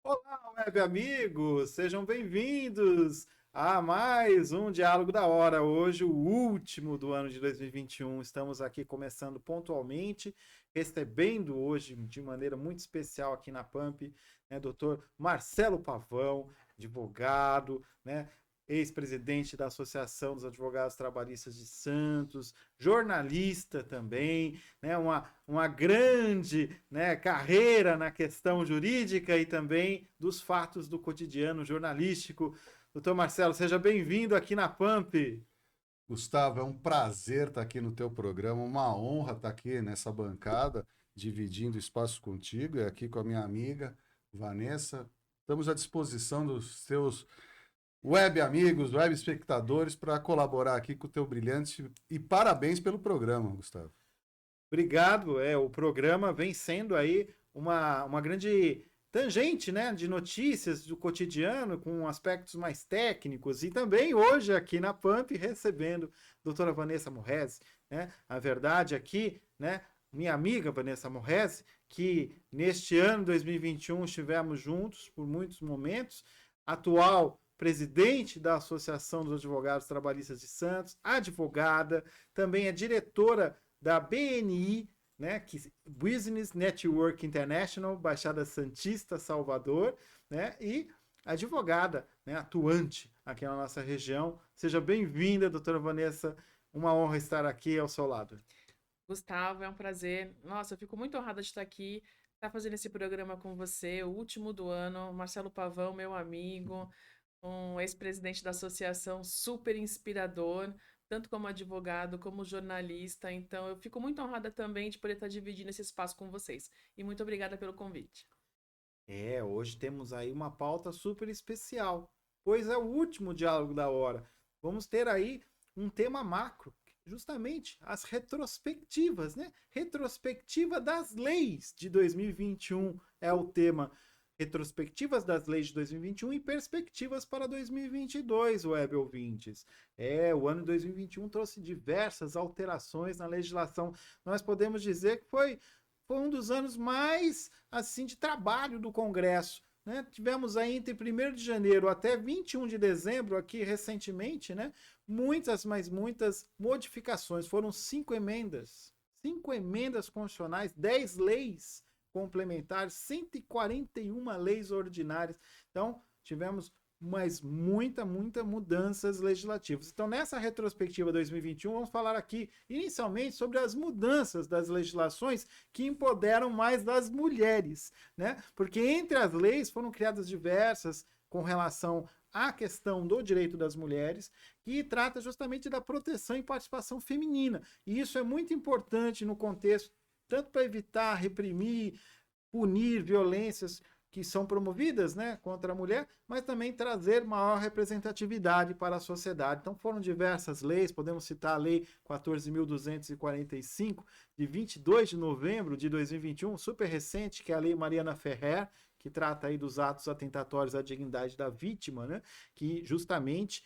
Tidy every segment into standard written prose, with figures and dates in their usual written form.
Olá, web amigos, sejam bem-vindos a mais um Diálogo da Hora. Hoje, o último do ano de 2021. Estamos aqui começando pontualmente, recebendo hoje de maneira muito especial aqui na Pump, né, Dr. Marcelo Pavão, advogado, né, ex-presidente da Associação dos Advogados Trabalhistas de Santos, jornalista também, né, uma grande, né, carreira na questão jurídica e também dos fatos do cotidiano jornalístico. Doutor Marcelo, seja bem-vindo aqui na Pump. Gustavo, é um prazer estar aqui no teu programa, uma honra estar aqui nessa bancada, dividindo espaço contigo e aqui com a minha amiga Vanessa. Estamos à disposição dos seus web amigos, web espectadores, para colaborar aqui com o teu brilhante e parabéns pelo programa, Gustavo. Obrigado. O programa vem sendo aí uma grande tangente, né, de notícias do cotidiano com aspectos mais técnicos e também hoje aqui na Pump recebendo a doutora Vanessa Morresi, né, a verdade aqui, né, minha amiga Vanessa Morresi, que neste ano 2021 estivemos juntos por muitos momentos, atual presidente da Associação dos Advogados Trabalhistas de Santos, advogada, também é diretora da BNI, né, Business Network International, Baixada Santista, Salvador, né, e advogada, né, atuante aqui na nossa região. Seja bem-vinda, doutora Vanessa, uma honra estar aqui ao seu lado. Gustavo, é um prazer. Nossa, eu fico muito honrada de estar aqui, estar fazendo esse programa com você, o último do ano. Marcelo Pavão, meu amigo, um ex-presidente da associação, super inspirador, tanto como advogado, como jornalista. Então, eu fico muito honrada também de poder estar dividindo esse espaço com vocês. E muito obrigada pelo convite. Hoje temos aí uma pauta super especial, pois é o último diálogo da hora. Vamos ter aí um tema macro, justamente as retrospectivas, né? Retrospectiva das leis de 2021 é o tema. Retrospectivas das leis de 2021 e perspectivas para 2022, web ouvintes. O ano de 2021 trouxe diversas alterações na legislação. Nós podemos dizer que foi um dos anos mais assim de trabalho do Congresso. Né? Tivemos aí entre 1º de janeiro até 21 de dezembro, aqui recentemente, né? Muitas modificações. Foram 5 emendas. 5 emendas constitucionais, 10 leis complementares, 141 leis ordinárias. Então, tivemos muitas mudanças legislativas. Então, nessa retrospectiva 2021, vamos falar aqui, inicialmente, sobre as mudanças das legislações que empoderam mais as mulheres, né? Porque entre as leis foram criadas diversas com relação à questão do direito das mulheres, que trata justamente da proteção e participação feminina. E isso é muito importante no contexto tanto para evitar, reprimir, punir violências que são promovidas, né, contra a mulher, mas também trazer maior representatividade para a sociedade. Então foram diversas leis, podemos citar a Lei 14.245, de 22 de novembro de 2021, super recente, que é a Lei Mariana Ferrer, que trata aí dos atos atentatórios à dignidade da vítima, né, que justamente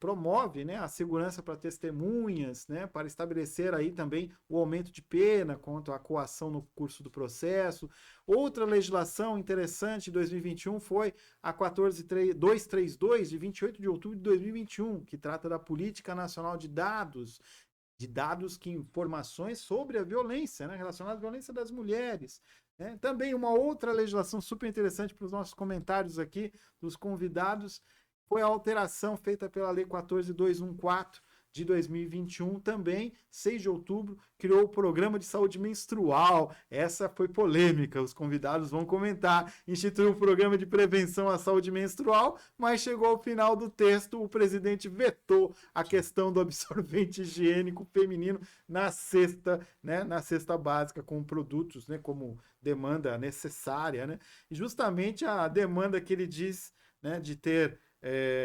promove, né, a segurança para testemunhas, né, para estabelecer aí também o aumento de pena contra a coação no curso do processo. Outra legislação interessante de 2021 foi a 14.232, de 28 de outubro de 2021, que trata da Política Nacional de dados que informações sobre a violência, né, relacionada à violência das mulheres. Né? Também uma outra legislação super interessante para os nossos comentários aqui, dos convidados, foi a alteração feita pela Lei 14.214 de 2021, também, 6 de outubro, criou o Programa de Saúde Menstrual. Essa foi polêmica, os convidados vão comentar. Instituiu um programa de prevenção à saúde menstrual, mas chegou ao final do texto, o presidente vetou a questão do absorvente higiênico feminino na cesta, né, na cesta básica, com produtos, né, como demanda necessária, né? E justamente a demanda que ele diz, né, de ter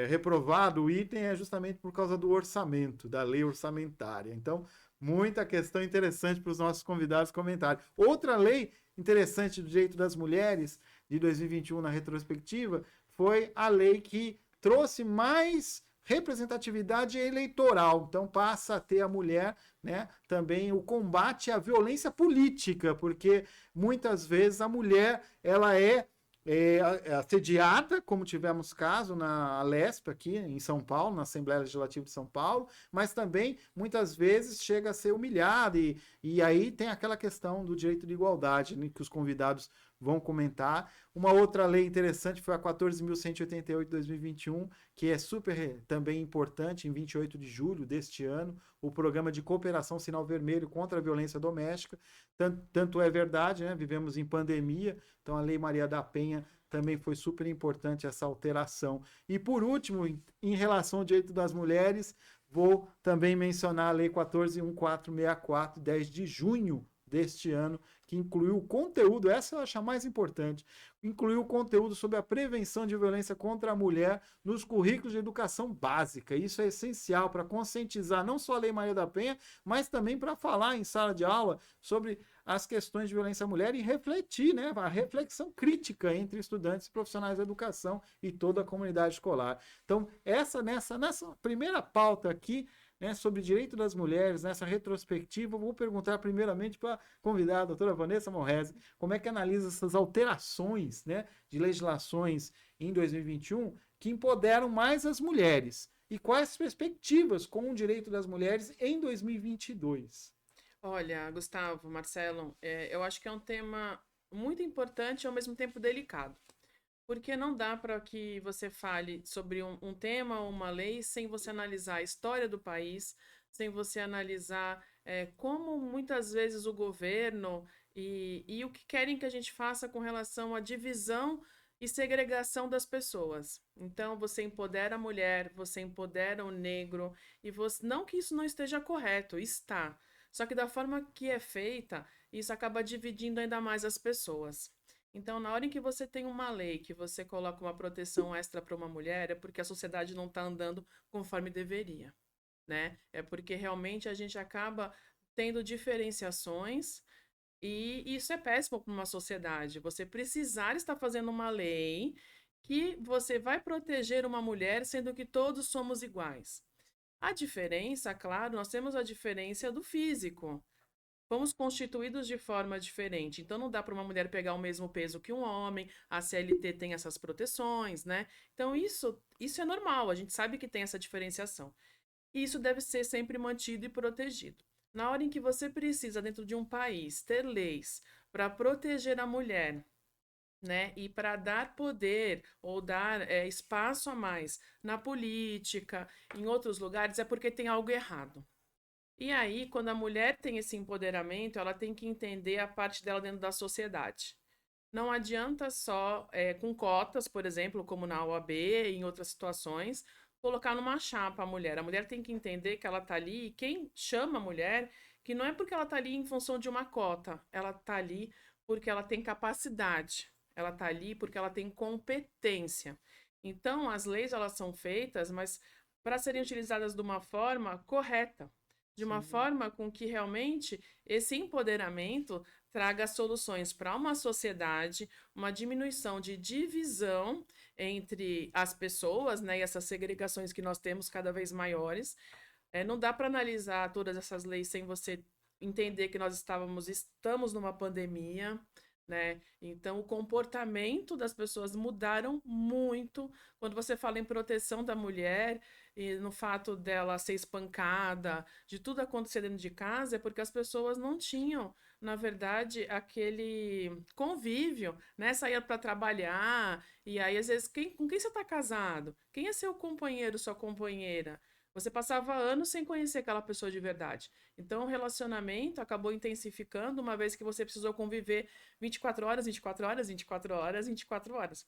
reprovado o item é justamente por causa do orçamento, da lei orçamentária. Então, muita questão interessante para os nossos convidados comentarem. Outra lei interessante do direito das mulheres de 2021 na retrospectiva foi a lei que trouxe mais representatividade eleitoral. Então passa a ter a mulher, né, também o combate à violência política, porque muitas vezes a mulher ela é assediada, como tivemos caso na Alesp aqui em São Paulo, na Assembleia Legislativa de São Paulo, mas também muitas vezes chega a ser humilhada e aí tem aquela questão do direito de igualdade, né, que os convidados vão comentar. Uma outra lei interessante foi a 14.188 de 2021, que é super também importante, em 28 de julho deste ano, o Programa de Cooperação Sinal Vermelho contra a Violência Doméstica. Tanto é verdade, né? Vivemos em pandemia, então a Lei Maria da Penha também foi super importante essa alteração. E por último, em relação ao direito das mulheres, vou também mencionar a Lei 14.1464, 10 de junho deste ano, que incluiu o conteúdo, essa eu acho a mais importante, incluiu o conteúdo sobre a prevenção de violência contra a mulher nos currículos de educação básica. Isso é essencial para conscientizar não só a Lei Maria da Penha, mas também para falar em sala de aula sobre as questões de violência à mulher e refletir, né, a reflexão crítica entre estudantes e profissionais da educação e toda a comunidade escolar. Então, nessa primeira pauta aqui, né, sobre direito das mulheres, nessa retrospectiva, eu vou perguntar primeiramente para a convidada, a doutora Vanessa Morresi, como é que analisa essas alterações, né, de legislações em 2021 que empoderam mais as mulheres e quais as perspectivas com o direito das mulheres em 2022. Olha, Gustavo, Marcelo, eu acho que é um tema muito importante e ao mesmo tempo delicado. Porque não dá para que você fale sobre um tema ou uma lei sem você analisar a história do país, sem você analisar como muitas vezes o governo e o que querem que a gente faça com relação à divisão e segregação das pessoas. Então, você empodera a mulher, você empodera o negro, e você, não que isso não esteja correto, está. Só que da forma que é feita, isso acaba dividindo ainda mais as pessoas. Então, na hora em que você tem uma lei que você coloca uma proteção extra para uma mulher, é porque a sociedade não está andando conforme deveria, né? É porque realmente a gente acaba tendo diferenciações e isso é péssimo para uma sociedade. Você precisar estar fazendo uma lei que você vai proteger uma mulher, sendo que todos somos iguais. A diferença, claro, nós temos a diferença do físico. Fomos constituídos de forma diferente, então não dá para uma mulher pegar o mesmo peso que um homem, a CLT tem essas proteções, né? Então isso é normal, a gente sabe que tem essa diferenciação. E isso deve ser sempre mantido e protegido. Na hora em que você precisa, dentro de um país, ter leis para proteger a mulher, né? E para dar poder ou dar espaço a mais na política, em outros lugares, é porque tem algo errado. E aí, quando a mulher tem esse empoderamento, ela tem que entender a parte dela dentro da sociedade. Não adianta só, com cotas, por exemplo, como na OAB e em outras situações, colocar numa chapa a mulher. A mulher tem que entender que ela está ali, e quem chama a mulher, que não é porque ela está ali em função de uma cota, ela está ali porque ela tem capacidade, ela está ali porque ela tem competência. Então, as leis elas são feitas, mas para serem utilizadas de uma forma correta, de uma forma com que realmente esse empoderamento traga soluções para uma sociedade, uma diminuição de divisão entre as pessoas, né, e essas segregações que nós temos cada vez maiores. Não dá para analisar todas essas leis sem você entender que nós estamos numa pandemia, né? Então, o comportamento das pessoas mudaram muito quando você fala em proteção da mulher e no fato dela ser espancada, de tudo acontecer dentro de casa, é porque as pessoas não tinham, na verdade, aquele convívio, né? Saía para trabalhar, e aí, às vezes, com quem você está casado? Quem é seu companheiro, sua companheira? Você passava anos sem conhecer aquela pessoa de verdade. Então, o relacionamento acabou intensificando uma vez que você precisou conviver 24 horas, 24 horas, 24 horas, 24 horas.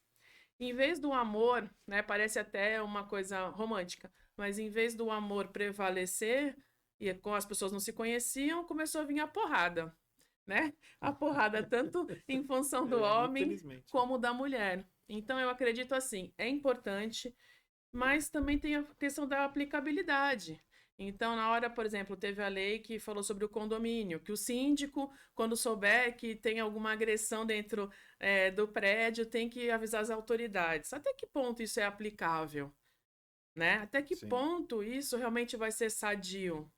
Em vez do amor, né, parece até uma coisa romântica, mas em vez do amor prevalecer, e como as pessoas não se conheciam, começou a vir a porrada, né? A porrada tanto em função do homem como da mulher. Então, eu acredito assim, é importante, mas também tem a questão da aplicabilidade. Então, na hora, por exemplo, teve a lei que falou sobre o condomínio, que o síndico, quando souber que tem alguma agressão dentro do prédio, tem que avisar as autoridades. Até que ponto isso é aplicável? né? Até que Sim. ponto isso realmente vai ser sadio?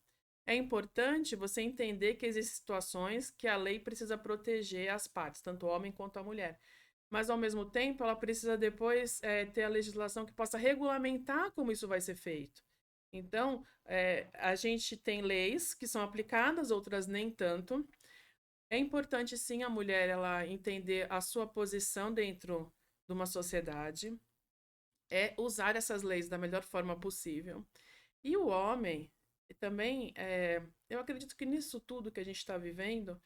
É importante você entender que existem situações que a lei precisa proteger as partes, tanto o homem quanto a mulher. Mas, ao mesmo tempo, ela precisa depois ter a legislação que possa regulamentar como isso vai ser feito. Então, a gente tem leis que são aplicadas, outras nem tanto. É importante, sim, a mulher ela entender a sua posição dentro de uma sociedade, usar essas leis da melhor forma possível. E o homem também, eu acredito que nisso tudo que a gente está vivendo,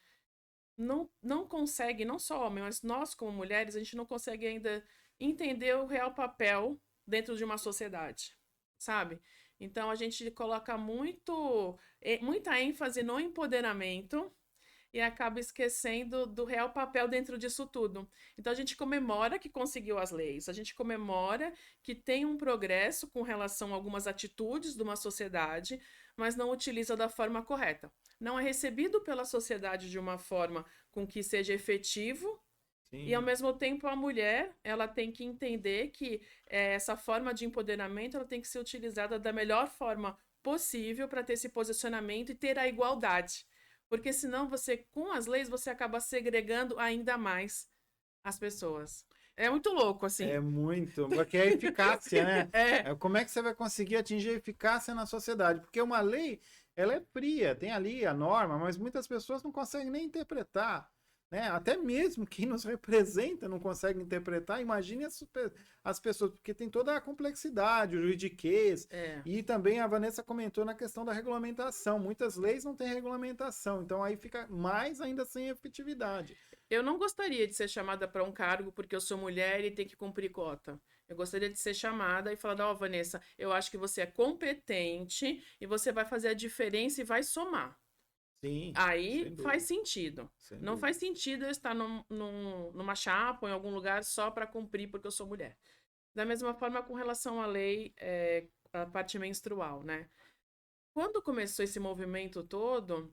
não consegue, não só homem, mas nós como mulheres, a gente não consegue ainda entender o real papel dentro de uma sociedade, sabe? Então a gente coloca muita ênfase no empoderamento e acaba esquecendo do real papel dentro disso tudo. Então a gente comemora que conseguiu as leis, a gente comemora que tem um progresso com relação a algumas atitudes de uma sociedade, mas não utiliza da forma correta. Não é recebido pela sociedade de uma forma com que seja efetivo. E ao Sim. mesmo tempo a mulher, ela tem que entender que essa forma de empoderamento, ela tem que ser utilizada da melhor forma possível para ter esse posicionamento e ter a igualdade. Porque senão você, com as leis, você acaba segregando ainda mais as pessoas. É muito louco, É assim. muito, porque é eficácia, né? É, Como é que você vai conseguir atingir a eficácia na sociedade? Porque uma lei, ela é fria, tem ali a norma, mas muitas pessoas não conseguem nem interpretar, né? Até mesmo quem nos representa não consegue interpretar. Imagine as pessoas, porque tem toda a complexidade, o juridiquês, é. e também a Vanessa comentou na questão da regulamentação. Muitas leis não têm regulamentação, então aí fica mais ainda sem efetividade. Eu não gostaria de ser chamada para um cargo porque eu sou mulher e tenho que cumprir cota. Eu gostaria de ser chamada e falar: ó, Vanessa, eu acho que você é competente e você vai fazer a diferença e vai somar. Sim, Aí sem faz dúvida, sentido. sem Não dúvida. faz sentido eu estar numa chapa ou em algum lugar só para cumprir porque eu sou mulher. Da mesma forma com relação à lei, a parte menstrual, né? Quando começou esse movimento todo,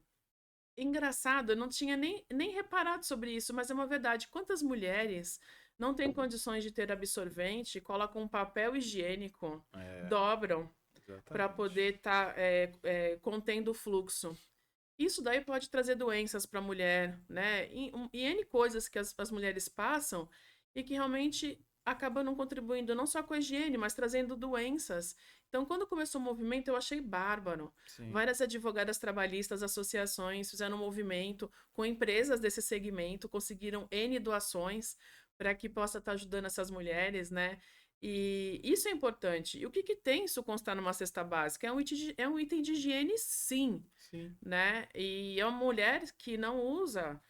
engraçado, eu não tinha nem reparado sobre isso, mas é uma verdade. Quantas mulheres não têm condições de ter absorvente, colocam um papel higiênico, É, dobram para exatamente. poder estar contendo o fluxo? Isso daí pode trazer doenças para a mulher, né? E N coisas que as mulheres passam e que realmente acabam não contribuindo não só com a higiene, mas trazendo doenças. Então, quando começou o movimento, eu achei bárbaro. Sim. Várias advogadas trabalhistas, associações fizeram um movimento com empresas desse segmento, conseguiram N doações para que possa estar ajudando essas mulheres, né? E isso é importante. E o que que tem isso constar numa cesta básica? É um item de higiene, sim, Sim. né? E é uma mulher que não usa,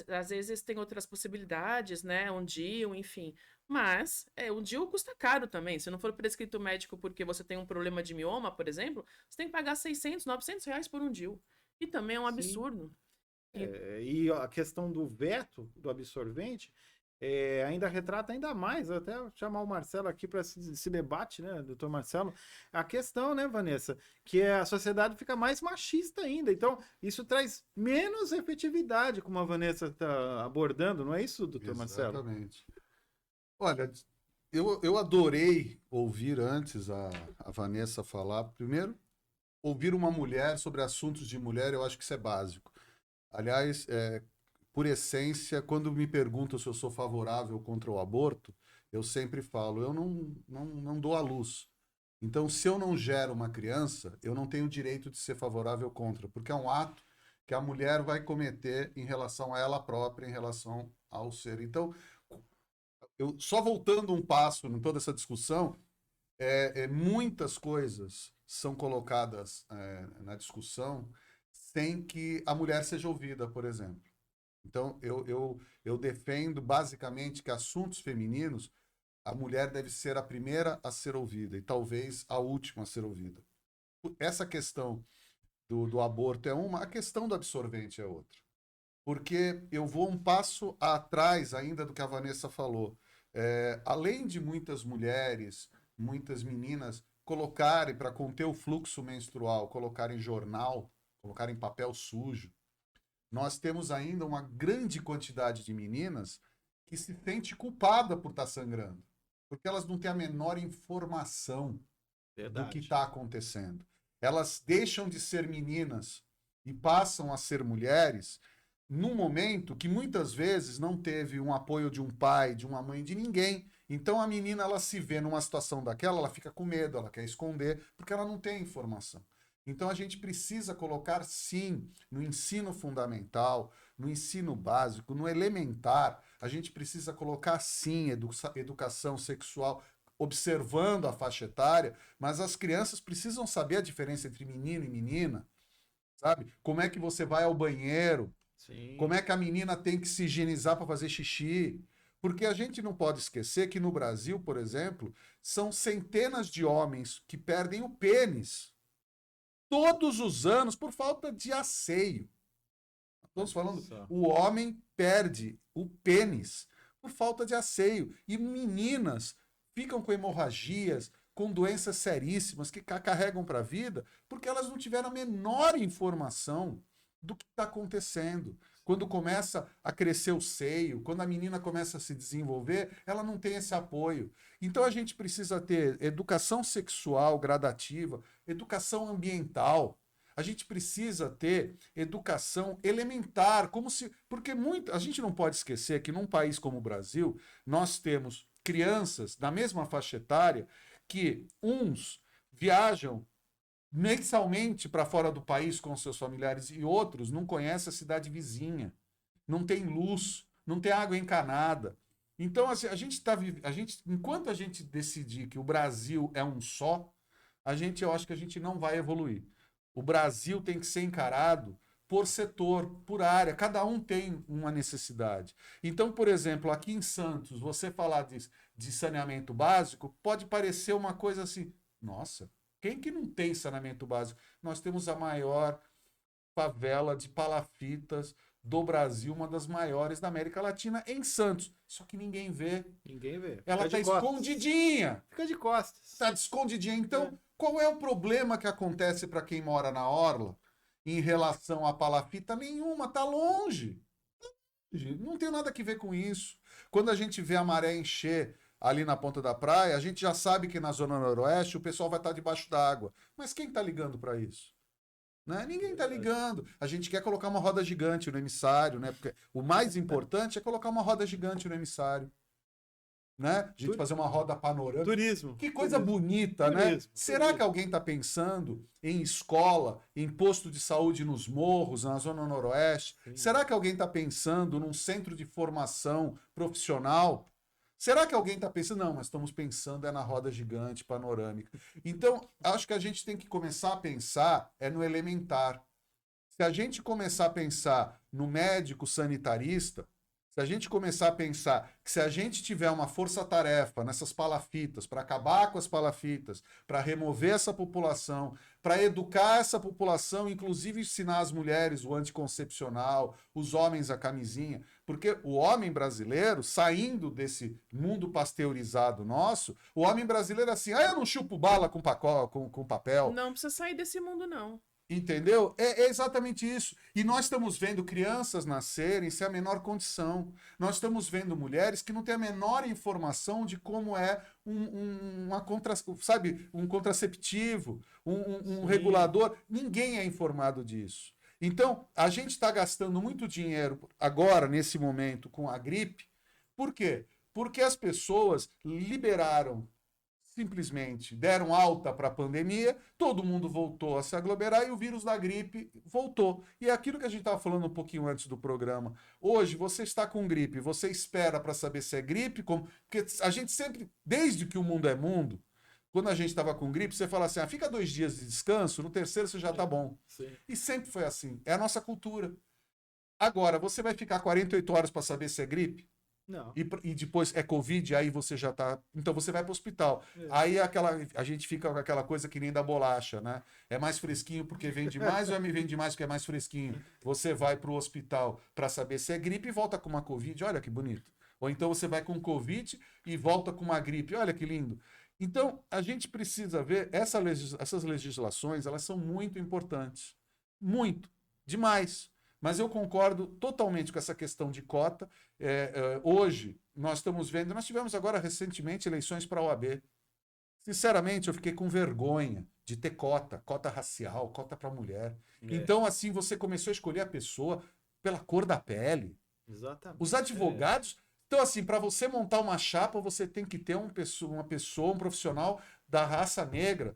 às vezes tem outras possibilidades, né? Um DIU, enfim. Mas um DIU custa caro também. Se não for prescrito médico porque você tem um problema de mioma, por exemplo, você tem que pagar 600, 900 reais por um DIU. E também é um Sim. absurdo. E- E a questão do veto do absorvente ainda retrata ainda mais, até chamar o Marcelo aqui para esse debate, né, doutor Marcelo, a questão, né, Vanessa, que a sociedade fica mais machista ainda. Então, isso traz menos efetividade, como a Vanessa está abordando, não é isso, doutor Marcelo? Exatamente. Olha, eu adorei ouvir antes a Vanessa falar. Primeiro, ouvir uma mulher sobre assuntos de mulher, eu acho que isso é básico. Aliás, por essência, quando me perguntam se eu sou favorável ou contra o aborto, eu sempre falo, eu não dou à luz. Então, se eu não gero uma criança, eu não tenho direito de ser favorável ou contra, porque é um ato que a mulher vai cometer em relação a ela própria, em relação ao ser. Então, eu só voltando um passo em toda essa discussão, muitas coisas são colocadas na discussão sem que a mulher seja ouvida, por exemplo. Então, eu defendo basicamente que assuntos femininos, a mulher deve ser a primeira a ser ouvida e talvez a última a ser ouvida. Essa questão do aborto é uma, a questão do absorvente é outra. Porque eu vou um passo atrás ainda do que a Vanessa falou. Além de muitas mulheres, muitas meninas colocarem para conter o fluxo menstrual, colocarem jornal, colocarem papel sujo, nós temos ainda uma grande quantidade de meninas que se sente culpada por estar sangrando, porque elas não têm a menor informação. do que Verdade. está acontecendo. Elas deixam de ser meninas e passam a ser mulheres num momento que muitas vezes não teve um apoio de um pai, de uma mãe, de ninguém. Então a menina, ela se vê numa situação daquela, ela fica com medo, ela quer esconder, porque ela não tem informação. Então a gente precisa colocar, sim, no ensino fundamental, no ensino básico, no elementar, a gente precisa colocar, sim, educação sexual, observando a faixa etária, mas as crianças precisam saber a diferença entre menino e menina, sabe? Como é que você vai ao banheiro, Sim. como é que a menina tem que se higienizar para fazer xixi. Porque a gente não pode esquecer que no Brasil, por exemplo, são centenas de homens que perdem o pênis todos os anos por falta de asseio. Estamos falando, o homem perde o pênis por falta de asseio. E meninas ficam com hemorragias, com doenças seríssimas que carregam para a vida, porque elas não tiveram a menor informação do que está acontecendo. Quando começa a crescer o seio, quando a menina começa a se desenvolver, ela não tem esse apoio. Então a gente precisa ter educação sexual gradativa, educação ambiental. A gente precisa ter educação elementar, como se. Porque a gente não pode esquecer que num país como o Brasil, nós temos crianças da mesma faixa etária que uns viajam mensalmente para fora do país com seus familiares e outros não conhecem a cidade vizinha, não tem luz, não tem água encanada. Então, assim, enquanto a gente decidir que o Brasil é um só, eu acho que a gente não vai evoluir. O Brasil tem que ser encarado por setor, por área. Cada um tem uma necessidade. Então, por exemplo, aqui em Santos, você falar de saneamento básico pode parecer uma coisa assim, nossa, quem que não tem saneamento básico? Nós temos a maior favela de palafitas do Brasil, uma das maiores da América Latina, em Santos. Só que ninguém vê. Ninguém vê. Ela está escondidinha. Fica de costas. Está escondidinha. Então, qual é o problema que acontece para quem mora na orla em relação à palafita? Nenhuma, está longe. Não tem nada a ver com isso. Quando a gente vê a maré encher ali na ponta da praia, a gente já sabe que na zona noroeste o pessoal vai estar debaixo d'água. Mas quem está ligando para isso? Né? Ninguém está ligando. A gente quer colocar uma roda gigante no emissário, né? Porque o mais importante é colocar uma roda gigante no emissário. Né? A gente fazer uma roda panorâmica. Turismo. Que coisa bonita, né? Será que alguém está pensando em escola, em posto de saúde nos morros, na zona noroeste? Sim. Será que alguém está pensando num centro de formação profissional? Será que alguém está pensando? Não, mas estamos pensando na roda gigante panorâmica. Então, acho que a gente tem que começar a pensar no elementar. Se a gente começar a pensar no médico sanitarista, se a gente começar a pensar que se a gente tiver uma força-tarefa nessas palafitas, para acabar com as palafitas, para remover essa população, para educar essa população, inclusive ensinar as mulheres o anticoncepcional, os homens a camisinha, porque o homem brasileiro, saindo desse mundo pasteurizado nosso, o homem brasileiro é assim, eu não chupo bala com papel. Não precisa sair desse mundo, não. Entendeu? É exatamente isso. E nós estamos vendo crianças nascerem sem a menor condição. Nós estamos vendo mulheres que não têm a menor informação de como é um contraceptivo, um regulador. Ninguém é informado disso. Então, a gente está gastando muito dinheiro agora, nesse momento, com a gripe. Por quê? Porque as pessoas liberaram, simplesmente deram alta para a pandemia, todo mundo voltou a se aglomerar e o vírus da gripe voltou. E é aquilo que a gente estava falando um pouquinho antes do programa. Hoje, você está com gripe, você espera para saber se é gripe, porque a gente sempre, desde que o mundo é mundo, quando a gente estava com gripe, você fala assim, fica 2 dias de descanso, no terceiro você já está bom. Sim. E sempre foi assim, é a nossa cultura. Agora, você vai ficar 48 horas para saber se é gripe? Não. E depois é Covid, aí você já tá. Então você vai para o hospital. Aí a gente fica com aquela coisa que nem da bolacha, né? É mais fresquinho porque vende mais ou vende mais porque é mais fresquinho? Você vai para o hospital para saber se é gripe e volta com uma Covid, olha que bonito. Ou então você vai com Covid e volta com uma gripe, olha que lindo. Então a gente precisa ver essas legislações, elas são muito importantes. Muito. Demais. Mas eu concordo totalmente com essa questão de cota. Hoje, nós estamos vendo... Nós tivemos agora, recentemente, eleições para a OAB. Sinceramente, eu fiquei com vergonha de ter cota racial, cota para mulher. É, Então, assim, você começou a escolher a pessoa pela cor da pele. exatamente. Os advogados. Então, assim, para você montar uma chapa, você tem que ter uma pessoa, um profissional da raça negra.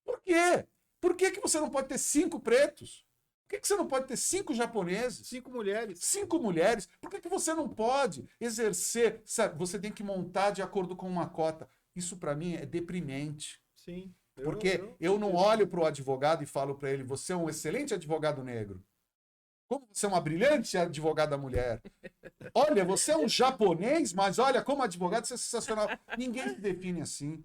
Por quê? Por que que você não pode ter 5 pretos? Por que que você não pode ter 5 japoneses? 5 mulheres. 5 mulheres? Por que que você não pode exercer? Sabe, você tem que montar de acordo com uma cota. Isso, para mim, é deprimente. Sim. Porque eu não olho para o advogado e falo para ele, você é um excelente advogado negro. Como você é uma brilhante advogada mulher. Olha, você é um japonês, mas olha, como advogado você é sensacional. Ninguém se define assim.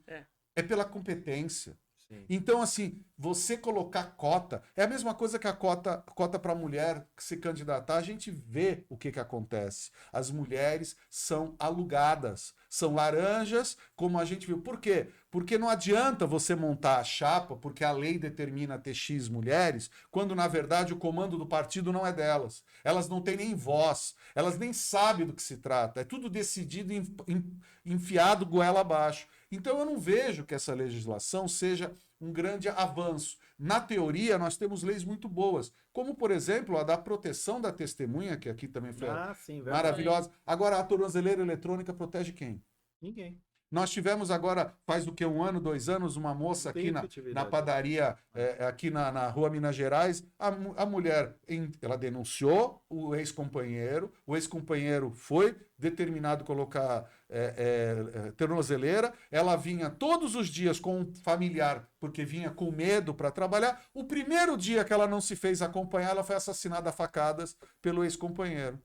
É pela competência. Sim. Então, assim, você colocar cota, é a mesma coisa que a cota para mulher se candidatar, a gente vê o que acontece. As mulheres são alugadas, são laranjas, como a gente viu. Por quê? Porque não adianta você montar a chapa, porque a lei determina ter X mulheres, quando na verdade o comando do partido não é delas. Elas não têm nem voz, elas nem sabem do que se trata. É tudo decidido, enfiado goela abaixo. Então eu não vejo que essa legislação seja um grande avanço. Na teoria, nós temos leis muito boas, como, por exemplo, a da proteção da testemunha, que aqui também foi Sim, maravilhosa. Agora, a tornozeleira eletrônica protege quem? Ninguém. Nós tivemos agora, faz do que 1 ano, 2 anos, uma moça aqui na padaria, aqui na rua Minas Gerais. A mulher, ela denunciou o ex-companheiro foi determinado a colocar tornozeleira. Ela vinha todos os dias com um familiar, porque vinha com medo para trabalhar. O primeiro dia que ela não se fez acompanhar, ela foi assassinada a facadas pelo ex-companheiro.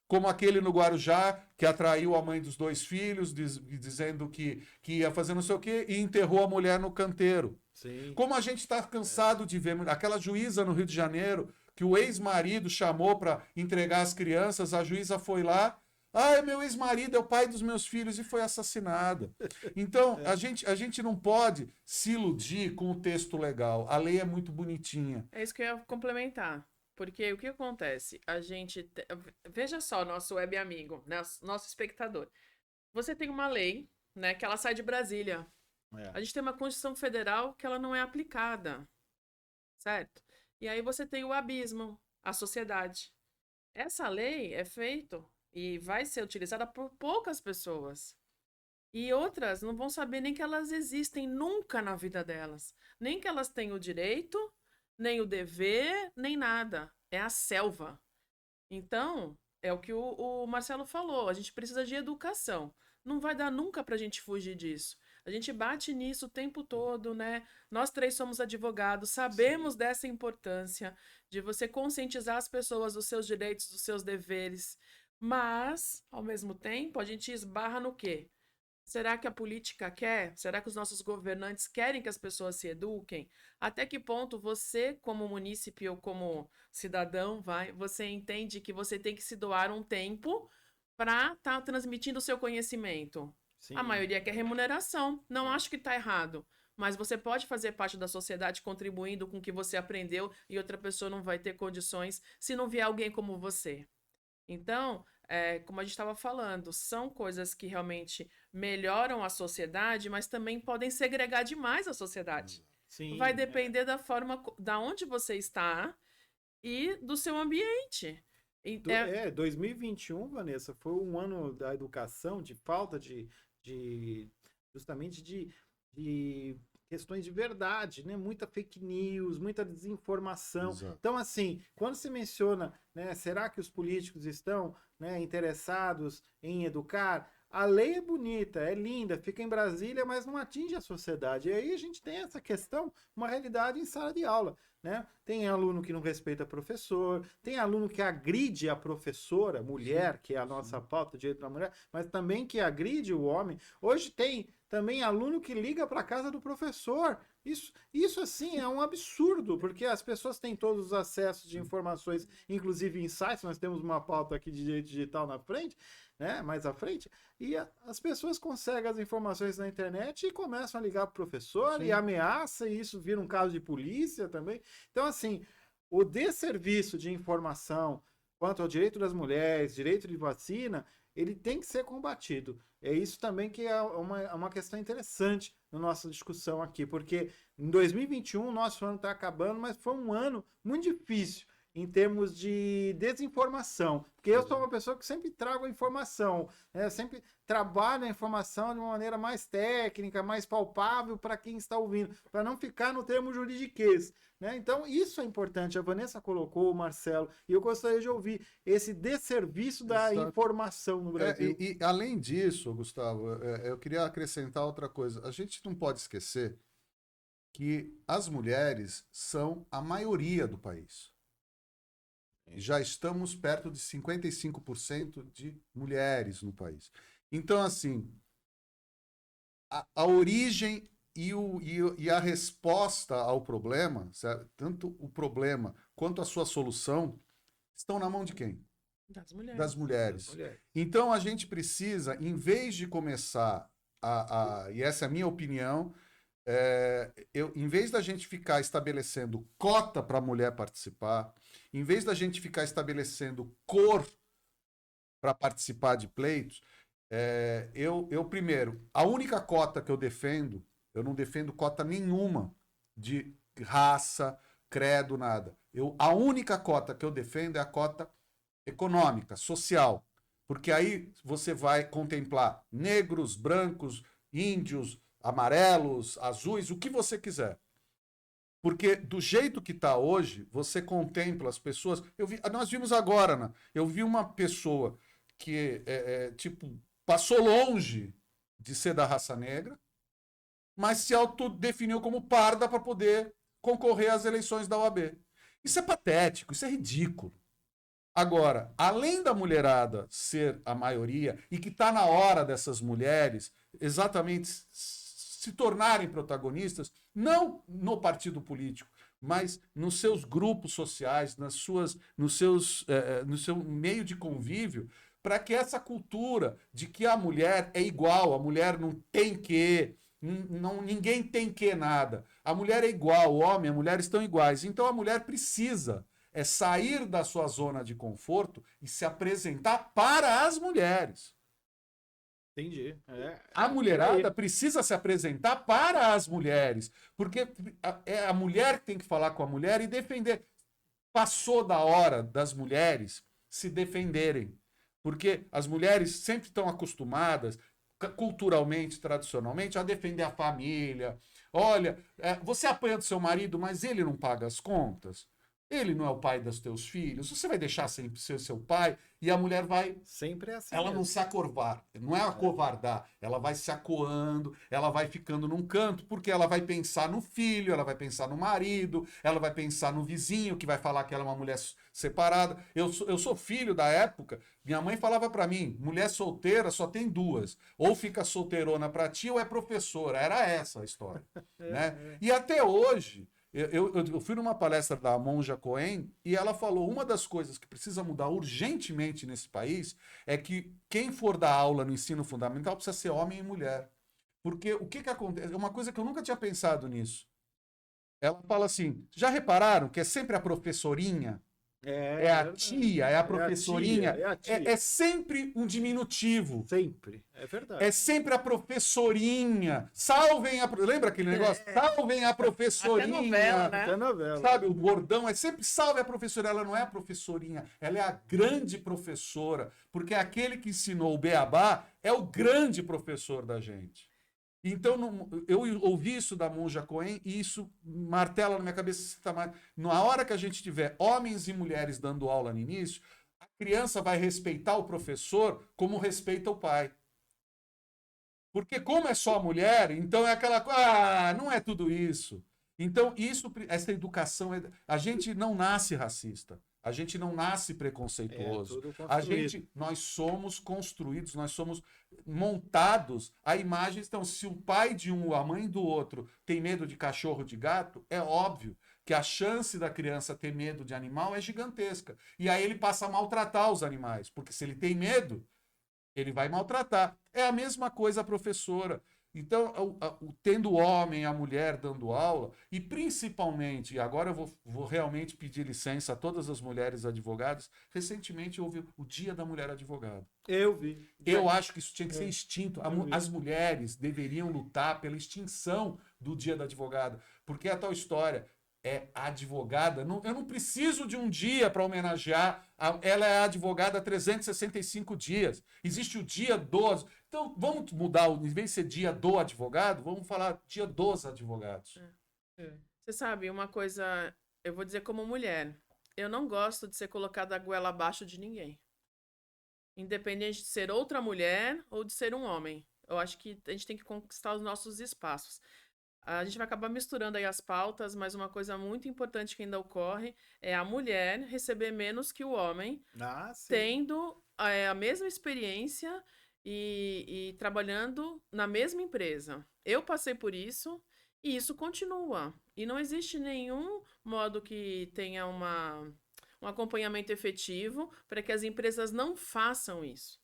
Como aquele no Guarujá, que atraiu a mãe dos 2 filhos, dizendo que ia fazer não sei o quê, e enterrou a mulher no canteiro. Sim. Como a gente está cansado de ver aquela juíza no Rio de Janeiro, que o ex-marido chamou para entregar as crianças, a juíza foi lá, meu ex-marido é o pai dos meus filhos, e foi assassinada. Então, a gente não pode se iludir com o texto legal. A lei é muito bonitinha. É isso que eu ia complementar. Porque o que acontece? Veja só, nosso web amigo, né, nosso espectador. Você tem uma lei, né, que ela sai de Brasília. A gente tem uma Constituição Federal que ela não é aplicada, certo? E aí você tem o abismo, a sociedade. Essa lei é feita e vai ser utilizada por poucas pessoas. E outras não vão saber nem que elas existem nunca na vida delas. Nem que elas têm o direito, nem o dever, nem nada. É a selva. Então, é o que o Marcelo falou. A gente precisa de educação. Não vai dar nunca pra gente fugir disso. A gente bate nisso o tempo todo, né? Nós 3 somos advogados, sabemos dessa importância de você conscientizar as pessoas dos seus direitos, dos seus deveres. Mas, ao mesmo tempo, a gente esbarra no quê? Será que a política quer? Será que os nossos governantes querem que as pessoas se eduquem? Até que ponto você, como munícipe ou como cidadão, você entende que você tem que se doar um tempo para estar transmitindo o seu conhecimento? Sim. A maioria quer remuneração. Não acho que está errado. Mas você pode fazer parte da sociedade contribuindo com o que você aprendeu e outra pessoa não vai ter condições se não vier alguém como você. Então, como a gente estava falando, são coisas que realmente melhoram a sociedade, mas também podem segregar demais a sociedade. Sim, vai depender da forma, da onde você está e do seu ambiente. 2021, Vanessa, foi um ano da educação, de falta justamente de questões de verdade, né? Muita fake news, muita desinformação. Exato. Então, assim, quando se menciona, né, será que os políticos estão, né, interessados em educar? A lei é bonita, é linda, fica em Brasília, mas não atinge a sociedade. E aí a gente tem essa questão, uma realidade em sala de aula, né? Tem aluno que não respeita professor, tem aluno que agride a professora, mulher, que é a nossa pauta, direito da mulher, mas também que agride o homem. Hoje tem também aluno que liga para a casa do professor. Isso assim é um absurdo, porque as pessoas têm todos os acessos de informações, inclusive em sites. Nós temos uma pauta aqui de direito digital na frente, né, mais à frente, e as pessoas conseguem as informações na internet e começam a ligar para o professor. Sim. E ameaça, e isso vira um caso de polícia também. Então, assim, o desserviço de informação quanto ao direito das mulheres, direito de vacina, ele tem que ser combatido. É isso também que é uma questão interessante na nossa discussão aqui, porque em 2021 o nosso ano está acabando, mas foi um ano muito difícil em termos de desinformação, porque eu sou uma pessoa que sempre trago a informação, né? Eu sempre trabalho a informação de uma maneira mais técnica, mais palpável para quem está ouvindo, para não ficar no termo juridiquês. Né? Então, isso é importante. A Vanessa colocou, o Marcelo, e eu gostaria de ouvir esse desserviço da Exato. informação no Brasil. E além disso, Gustavo, eu queria acrescentar outra coisa. A gente não pode esquecer que as mulheres são a maioria do país. Já estamos perto de 55% de mulheres no país. Então, assim, a origem e a resposta ao problema, certo? Tanto o problema quanto a sua solução, estão na mão de quem? Das mulheres. Das mulheres. Das mulheres. Então, a gente precisa, em vez de começar e essa é a minha opinião, em vez da gente ficar estabelecendo cota para a mulher participar, em vez da gente ficar estabelecendo cor para participar de pleitos, eu primeiro, a única cota que eu não defendo cota nenhuma de raça, credo, nada. A única cota que eu defendo é a cota econômica, social, porque aí você vai contemplar negros, brancos, índios, amarelos, azuis, o que você quiser. Porque do jeito que está hoje, você contempla as pessoas. Nós vimos agora, né? Eu vi uma pessoa que tipo, passou longe de ser da raça negra, mas se autodefiniu como parda para poder concorrer às eleições da OAB. Isso é patético, isso é ridículo. Agora, além da mulherada ser a maioria, e que está na hora dessas mulheres exatamente se tornarem protagonistas, não no partido político, mas nos seus grupos sociais, no seu meio de convívio, para que essa cultura de que a mulher é igual, a mulher não tem que, ninguém tem que nada, a mulher é igual, o homem e a mulher estão iguais, então a mulher precisa sair da sua zona de conforto e se apresentar para as mulheres. Entendi. A mulherada precisa se apresentar para as mulheres, porque é a mulher que tem que falar com a mulher e defender. Passou da hora das mulheres se defenderem, porque as mulheres sempre estão acostumadas, culturalmente, tradicionalmente, a defender a família. Olha, você apanha do seu marido, mas ele não paga as contas. Ele não é o pai dos teus filhos. Você vai deixar sempre ser seu pai e a mulher vai... Sempre é assim Ela mesmo. não se acovardar, não é acovardar. Ela vai se acuando, ela vai ficando num canto, porque ela vai pensar no filho, ela vai pensar no marido, ela vai pensar no vizinho, que vai falar que ela é uma mulher separada. Eu sou filho da época, minha mãe falava para mim, mulher solteira só tem duas. Ou fica solteirona pra ti ou é professora. Era essa a história. Né? E até hoje... Eu fui numa palestra da Monja Cohen e ela falou, uma das coisas que precisa mudar urgentemente nesse país é que quem for dar aula no ensino fundamental precisa ser homem e mulher. Porque o que acontece? É uma coisa que eu nunca tinha pensado nisso. Ela fala assim, já repararam que é sempre a professorinha? É a tia, é a professorinha. É a tia. É sempre um diminutivo. Sempre. É verdade. É sempre a professorinha. Salvem a... Lembra aquele negócio? Salvem a professorinha. Até novela, né? Até novela. Sabe, o bordão é sempre salve a professora. Ela não é a professorinha, ela é a grande professora. Porque aquele que ensinou o beabá é o grande professor da gente. Então, eu ouvi isso da Monja Cohen e isso martela na minha cabeça. Na hora que a gente tiver homens e mulheres dando aula no início, a criança vai respeitar o professor como respeita o pai. Porque como é só mulher, então é aquela coisa, não é tudo isso. Então, essa educação, a gente não nasce racista. A gente não nasce preconceituoso. Nós somos construídos, nós somos montados a imagens. Então, se o pai de um, a mãe do outro tem medo de cachorro, de gato, é óbvio que a chance da criança ter medo de animal é gigantesca. E aí ele passa a maltratar os animais, porque se ele tem medo, ele vai maltratar. É a mesma coisa a professora. Então, tendo o homem e a mulher dando aula, e principalmente, e agora eu vou realmente pedir licença a todas as mulheres advogadas, recentemente houve o Dia da Mulher Advogada. Eu vi. Eu acho que isso tinha que ser É, extinto. eu vi. As mulheres deveriam lutar pela extinção do Dia da Advogada, porque é a tal história. É a advogada, eu não preciso de um dia para homenagear, ela é a advogada há 365 dias. Existe o dia dos. Então, vamos mudar, em vez de ser dia do advogado, vamos falar dia dos advogados. Você sabe, uma coisa, eu vou dizer como mulher, eu não gosto de ser colocada a goela abaixo de ninguém. Independente de ser outra mulher ou de ser um homem. Eu acho que a gente tem que conquistar os nossos espaços. A gente vai acabar misturando aí as pautas, mas uma coisa muito importante que ainda ocorre é a mulher receber menos que o homem, Ah, sim. tendo a mesma experiência e trabalhando na mesma empresa. Eu passei por isso e isso continua. E não existe nenhum modo que tenha um acompanhamento efetivo para que as empresas não façam isso.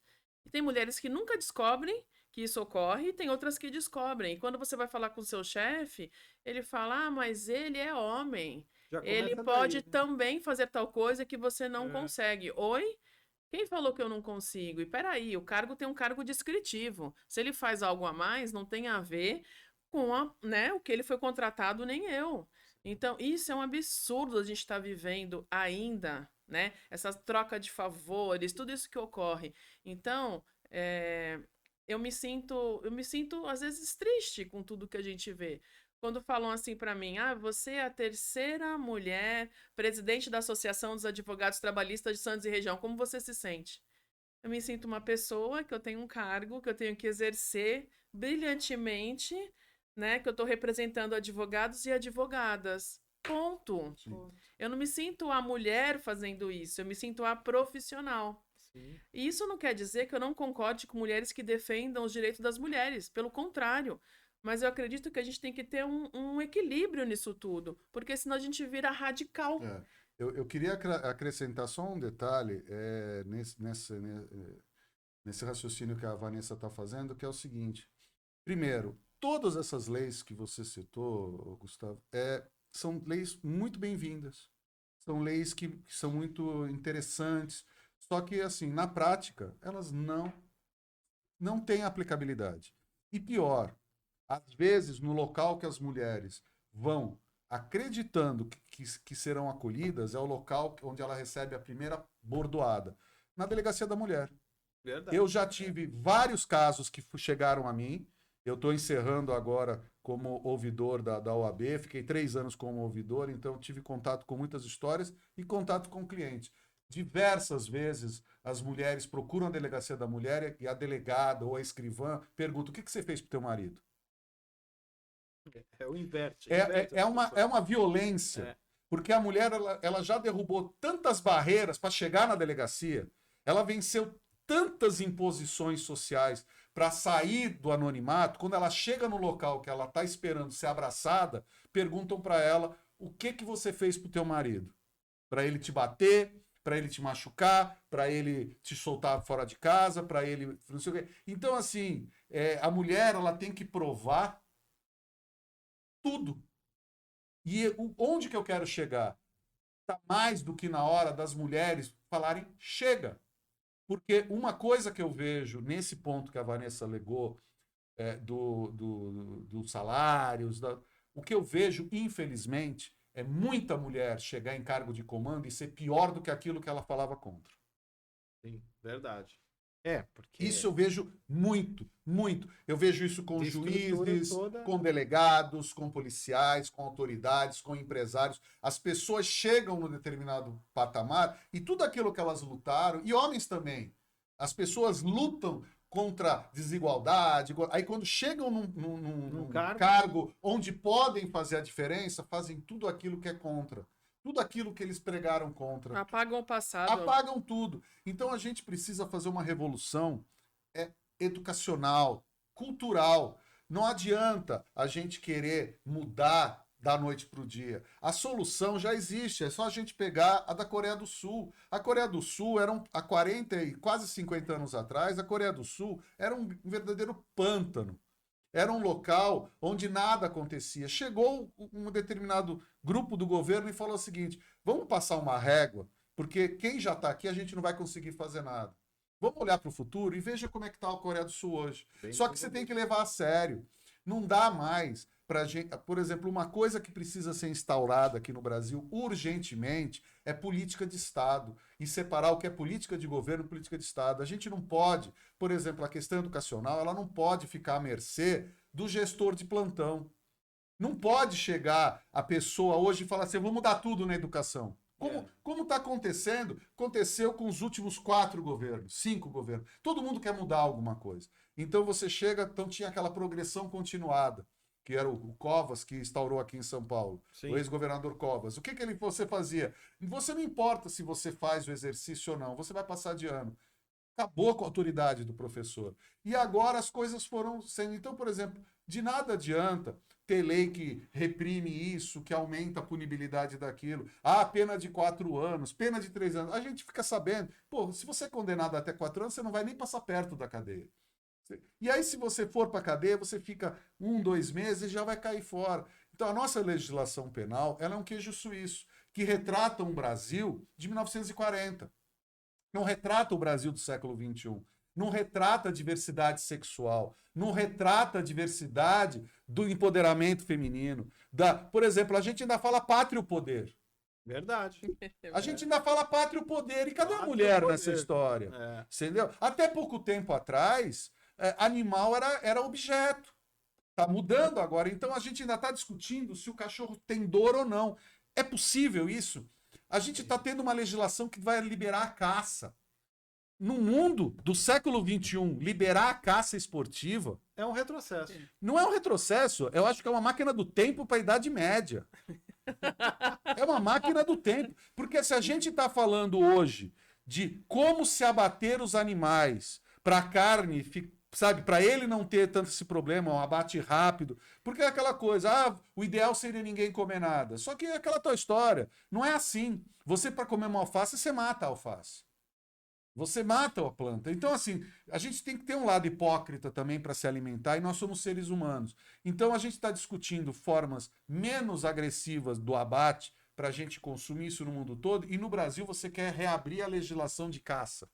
E tem mulheres que nunca descobrem que isso ocorre e tem outras que descobrem. E quando você vai falar com o seu chefe, ele fala: ah, mas ele é homem. Já Ele começa pode daí, né? também fazer tal coisa que você não É. consegue. Oi? Quem falou que eu não consigo? E peraí, o cargo tem um cargo descritivo. Se ele faz algo a mais, não tem a ver com o que ele foi contratado, nem eu. Então, isso é um absurdo a gente estar vivendo ainda, né? Essa troca de favores, tudo isso que ocorre. Então, eu me sinto às vezes triste com tudo que a gente vê. Quando falam assim para mim, você é a terceira mulher presidente da Associação dos Advogados Trabalhistas de Santos e Região, como você se sente? Eu me sinto uma pessoa que eu tenho um cargo, que eu tenho que exercer brilhantemente, né? Que eu estou representando advogados e advogadas. Ponto. Sim. Eu não me sinto a mulher fazendo isso, eu me sinto a profissional. Sim. E isso não quer dizer que eu não concorde com mulheres que defendam os direitos das mulheres, pelo contrário. Mas eu acredito que a gente tem que ter um equilíbrio nisso tudo, porque senão a gente vira radical. É. Eu queria acrescentar só um detalhe nesse raciocínio que a Vanessa está fazendo, que é o seguinte. Primeiro, todas essas leis que você citou, Gustavo, são leis muito bem-vindas. São leis que são muito interessantes. Só que, assim, na prática, elas não têm aplicabilidade. E pior, às vezes, no local que as mulheres vão acreditando que serão acolhidas, é o local onde ela recebe a primeira bordoada. Na delegacia da mulher. Verdade. Eu já tive vários casos que chegaram a mim. Eu estou encerrando agora como ouvidor da OAB. Fiquei 3 anos como ouvidor, então tive contato com muitas histórias e contato com clientes. Diversas vezes as mulheres procuram a delegacia da mulher e a delegada ou a escrivã pergunta: o que você fez para o teu marido? É o inverte. É uma violência, porque a mulher ela já derrubou tantas barreiras para chegar na delegacia, ela venceu tantas imposições sociais para sair do anonimato. Quando ela chega no local que ela está esperando ser abraçada, perguntam para ela: o que você fez para o teu marido? Para ele te bater, para ele te machucar, para ele te soltar fora de casa, para ele não sei o quê. Então, assim, a mulher ela tem que provar tudo. E onde que eu quero chegar? Está mais do que na hora das mulheres falarem chega. Porque uma coisa que eu vejo nesse ponto que a Vanessa alegou, dos salários, o que eu vejo, infelizmente, é muita mulher chegar em cargo de comando e ser pior do que aquilo que ela falava contra. Sim, verdade. Porque Isso eu vejo muito, muito. Eu vejo isso com de estrutura juízes, toda. com delegados, com policiais, com autoridades, com empresários. As pessoas chegam num determinado patamar e tudo aquilo que elas lutaram, e homens também, as pessoas lutam contra desigualdade. Aí quando chegam num cargo onde podem fazer a diferença, fazem tudo aquilo que é contra. Tudo aquilo que eles pregaram contra. Apagam o passado. Apagam tudo. Então a gente precisa fazer uma revolução educacional, cultural. Não adianta a gente querer mudar da noite para o dia. A solução já existe, é só a gente pegar a da Coreia do Sul. A Coreia do Sul há 40 e quase 50 anos atrás, a Coreia do Sul era um verdadeiro pântano. Era um local onde nada acontecia. Chegou um determinado grupo do governo e falou o seguinte: vamos passar uma régua, porque quem já está aqui a gente não vai conseguir fazer nada. Vamos olhar para o futuro e veja como é que está a Coreia do Sul hoje. Só que você tem que levar a sério. Não dá mais para gente. Por exemplo, uma coisa que precisa ser instaurada aqui no Brasil urgentemente é política de Estado e separar o que é política de governo e política de Estado. A gente não pode, por exemplo, a questão educacional, ela não pode ficar à mercê do gestor de plantão. Não pode chegar a pessoa hoje e falar assim: eu vou mudar tudo na educação. Como está acontecendo? Aconteceu com os últimos 4 governos, 5 governos. Todo mundo quer mudar alguma coisa. Então você chega, então tinha aquela progressão continuada, que era o Covas, que instaurou aqui em São Paulo, Sim. o ex-governador Covas. O que você fazia? Você não importa se você faz o exercício ou não, você vai passar de ano. Acabou com a autoridade do professor. E agora as coisas foram sendo... Então, por exemplo, de nada adianta ter lei que reprime isso, que aumenta a punibilidade daquilo. Ah, pena de 4 anos, pena de 3 anos. A gente fica sabendo, pô, se você é condenado até 4 anos, você não vai nem passar perto da cadeia. E aí, se você for para a cadeia, você fica 1, 2 meses e já vai cair fora. Então, a nossa legislação penal, ela é um queijo suíço, que retrata um Brasil de 1940. Não retrata o Brasil do século XXI. Não retrata a diversidade sexual. Não retrata a diversidade do empoderamento feminino. Por exemplo, a gente ainda fala pátrio poder. Verdade. A gente ainda fala pátrio poder. E cadê a mulher nessa história? Entendeu? Até pouco tempo atrás, animal era objeto. Está mudando agora. Então a gente ainda está discutindo se o cachorro tem dor ou não. É possível isso? A gente está tendo uma legislação que vai liberar a caça. No mundo do século XXI, liberar a caça esportiva... É um retrocesso. Não é um retrocesso. Eu acho que é uma máquina do tempo para a Idade Média. É uma máquina do tempo. Porque se a gente está falando hoje de como se abater os animais para a carne, sabe, para ele não ter tanto esse problema, um abate rápido, porque é aquela coisa, o ideal seria ninguém comer nada. Só que é aquela tua história. Não é assim. Você, para comer uma alface, você mata a alface. Você mata a planta. Então, assim, a gente tem que ter um lado hipócrita também para se alimentar, e nós somos seres humanos. Então, a gente está discutindo formas menos agressivas do abate para a gente consumir isso no mundo todo, e no Brasil você quer reabrir a legislação de caça.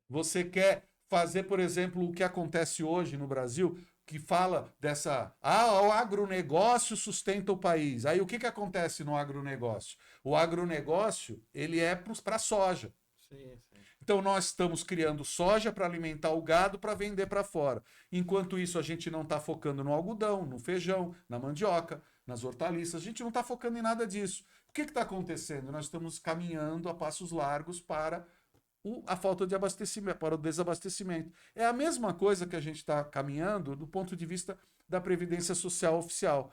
Você quer fazer, por exemplo, o que acontece hoje no Brasil, que fala dessa... o agronegócio sustenta o país. Aí, o que acontece no agronegócio? O agronegócio, ele é para a soja. Sim. Então nós estamos criando soja para alimentar o gado para vender para fora. Enquanto isso a gente não está focando no algodão, no feijão, na mandioca, nas hortaliças. A gente não está focando em nada disso. O que está acontecendo? Nós estamos caminhando a passos largos para a falta de abastecimento, para o desabastecimento. É a mesma coisa que a gente está caminhando do ponto de vista da Previdência Social oficial.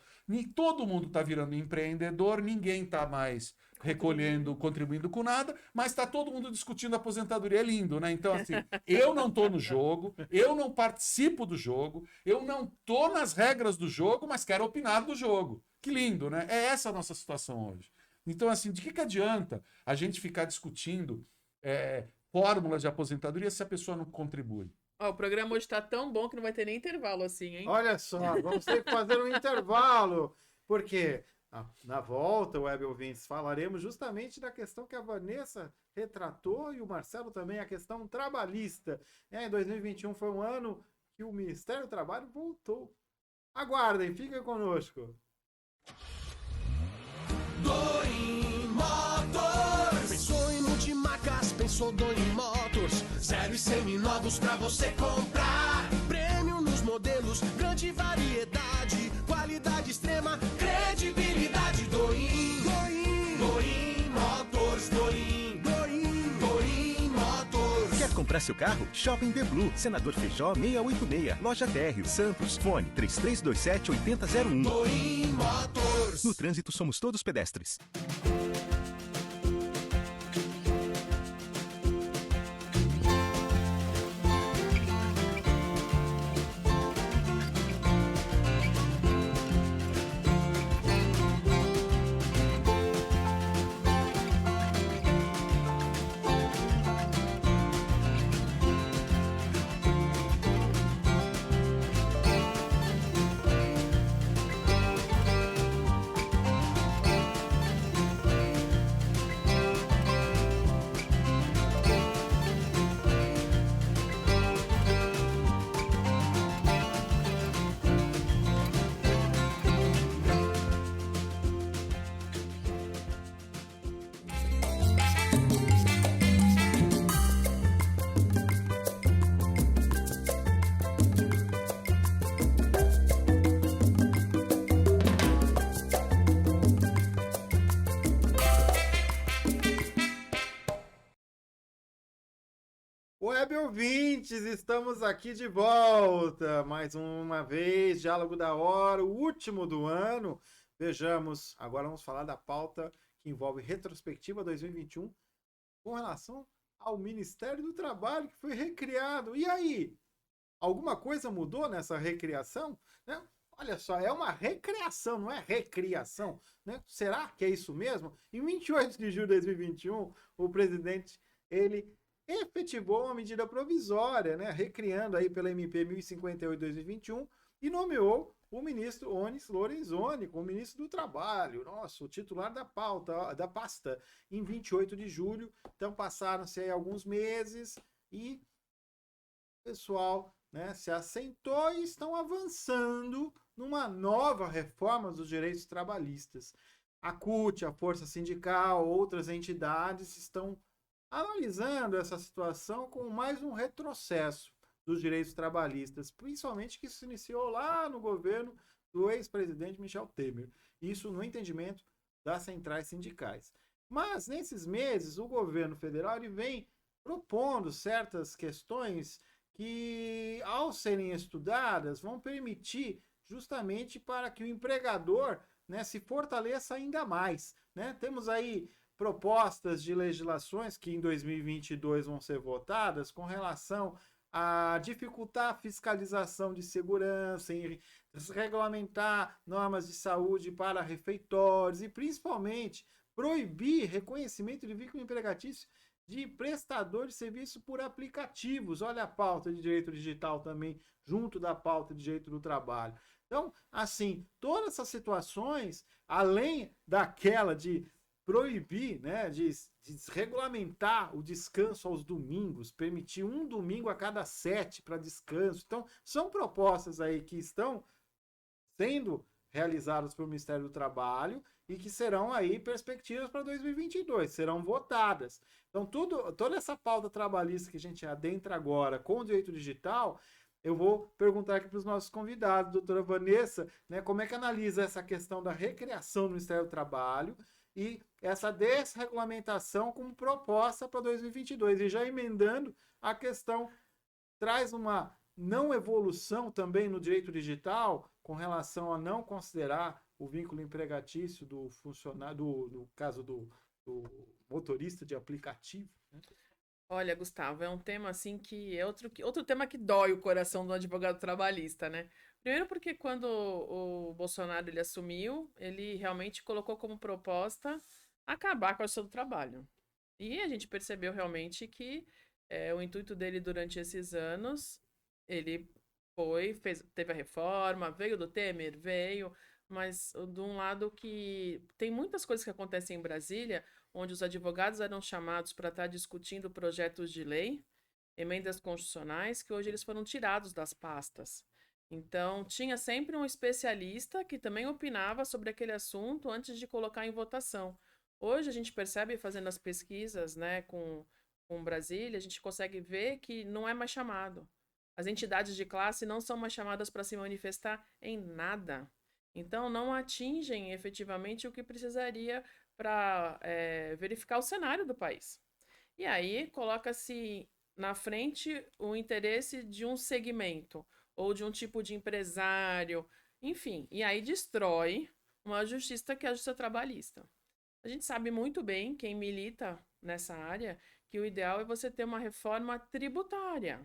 Todo mundo está virando empreendedor, ninguém está mais recolhendo, contribuindo com nada, mas está todo mundo discutindo a aposentadoria. É lindo, né? Então, assim, eu não estou no jogo, eu não participo do jogo, eu não estou nas regras do jogo, mas quero opinar do jogo. Que lindo, né? É essa a nossa situação hoje. Então, assim, de que adianta a gente ficar discutindo fórmulas de aposentadoria se a pessoa não contribui? O programa hoje está tão bom que não vai ter nem intervalo assim, hein? Olha só, vamos ter que fazer um intervalo, porque na volta, web ouvintes, falaremos justamente da questão que a Vanessa retratou e o Marcelo também, a questão trabalhista. Em 2021 foi um ano que o Ministério do Trabalho voltou. Aguardem, fiquem conosco. Doim Motors. Pensou em multimarcas, pensou Doim Motors. 0 e seminovos pra você comprar. Prêmio nos modelos, grande variedade, qualidade extrema, credibilidade. Doim Motors, Doim Motors. Quer comprar seu carro? Shopping The Blue, Senador Feijó 686, Loja Térreo, Santos, fone 3327-8001. Doim Motors. No trânsito somos todos pedestres. Web ouvintes, estamos aqui de volta. Mais uma vez, Diálogo da Hora, o último do ano. Vejamos, agora vamos falar da pauta que envolve retrospectiva 2021 com relação ao Ministério do Trabalho, que foi recriado. E aí? Alguma coisa mudou nessa recriação? Né? Olha só, é uma recriação, não é recriação. Né? Será que é isso mesmo? Em 28 de julho de 2021, o presidente, ele efetivou uma medida provisória, né? Recriando aí pela MP 1058 de 2021 e nomeou o ministro Onyx Lorenzoni como ministro do Trabalho, o titular da pauta, da pasta, em 28 de julho. Então passaram-se aí alguns meses e o pessoal, né, se assentou e estão avançando numa nova reforma dos direitos trabalhistas. A CUT, a Força Sindical, outras entidades estão analisando essa situação como mais um retrocesso dos direitos trabalhistas, principalmente que se iniciou lá no governo do ex-presidente Michel Temer. Isso no entendimento das centrais sindicais. Mas, nesses meses, o governo federal ele vem propondo certas questões que, ao serem estudadas, vão permitir justamente para que o empregador, né, se fortaleça ainda mais. Né? Temos aí propostas de legislações que em 2022 vão ser votadas com relação a dificultar a fiscalização de segurança, em regulamentar normas de saúde para refeitórios e, principalmente, proibir reconhecimento de vínculo empregatício de prestador de serviço por aplicativos. Olha a pauta de direito digital também, junto da pauta de direito do trabalho. Então, assim, todas essas situações, além daquela de proibir, né, de desregulamentar o descanso aos domingos, permitir um domingo a cada 7 para descanso. Então, são propostas aí que estão sendo realizadas pelo Ministério do Trabalho e que serão aí perspectivas para 2022, serão votadas. Então, toda essa pauta trabalhista que a gente adentra agora com o direito digital, eu vou perguntar aqui para os nossos convidados, doutora Vanessa, né, como é que analisa essa questão da recriação do Ministério do Trabalho e essa desregulamentação como proposta para 2022. E já emendando, a questão traz uma não evolução também no direito digital com relação a não considerar o vínculo empregatício do funcionário, no caso do motorista de aplicativo. Né? Olha, Gustavo, é um tema assim que é outro tema que dói o coração do advogado trabalhista, né? Primeiro porque quando o Bolsonaro ele assumiu, ele realmente colocou como proposta acabar com a justiça do trabalho. E a gente percebeu realmente que o intuito dele durante esses anos, ele teve a reforma, veio do Temer, veio, mas de um lado que tem muitas coisas que acontecem em Brasília, onde os advogados eram chamados para estar discutindo projetos de lei, emendas constitucionais, que hoje eles foram tirados das pastas. Então, tinha sempre um especialista que também opinava sobre aquele assunto antes de colocar em votação. Hoje a gente percebe, fazendo as pesquisas, né, com Brasília, a gente consegue ver que não é mais chamado. As entidades de classe não são mais chamadas para se manifestar em nada. Então, não atingem efetivamente o que precisaria para verificar o cenário do país. E aí, coloca-se na frente o interesse de um segmento ou de um tipo de empresário, enfim, e aí destrói uma justiça que é a justiça trabalhista. A gente sabe muito bem, quem milita nessa área, que o ideal é você ter uma reforma tributária.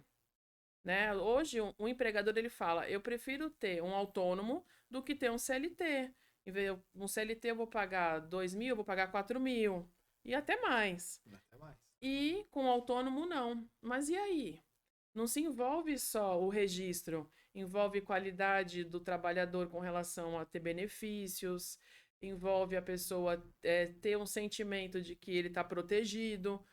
Né? Hoje, um empregador ele fala, eu prefiro ter um autônomo do que ter um CLT. Um CLT eu vou pagar 2.000, eu vou pagar 4.000 e até mais. E com o autônomo não. Mas e aí? Não se envolve só o registro, envolve qualidade do trabalhador com relação a ter benefícios, envolve a pessoa ter um sentimento de que ele está protegido.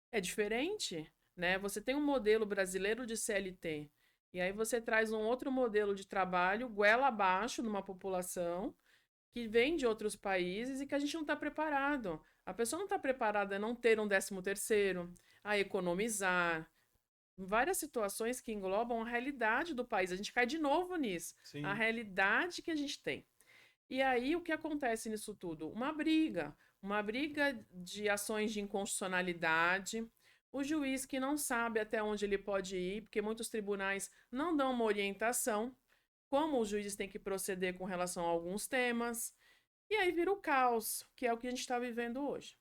É diferente, né? Você tem um modelo brasileiro de CLT, e aí você traz um outro modelo de trabalho, goela abaixo, numa população que vem de outros países e que a gente não está preparado. A pessoa não está preparada a não ter um 13º, a economizar, várias situações que englobam a realidade do país. A gente cai de novo nisso. Sim. A realidade que a gente tem. E aí, o que acontece nisso tudo? Uma briga de ações de inconstitucionalidade, o juiz que não sabe até onde ele pode ir, porque muitos tribunais não dão uma orientação, como os juízes têm que proceder com relação a alguns temas, e aí vira o caos, que é o que a gente está vivendo hoje.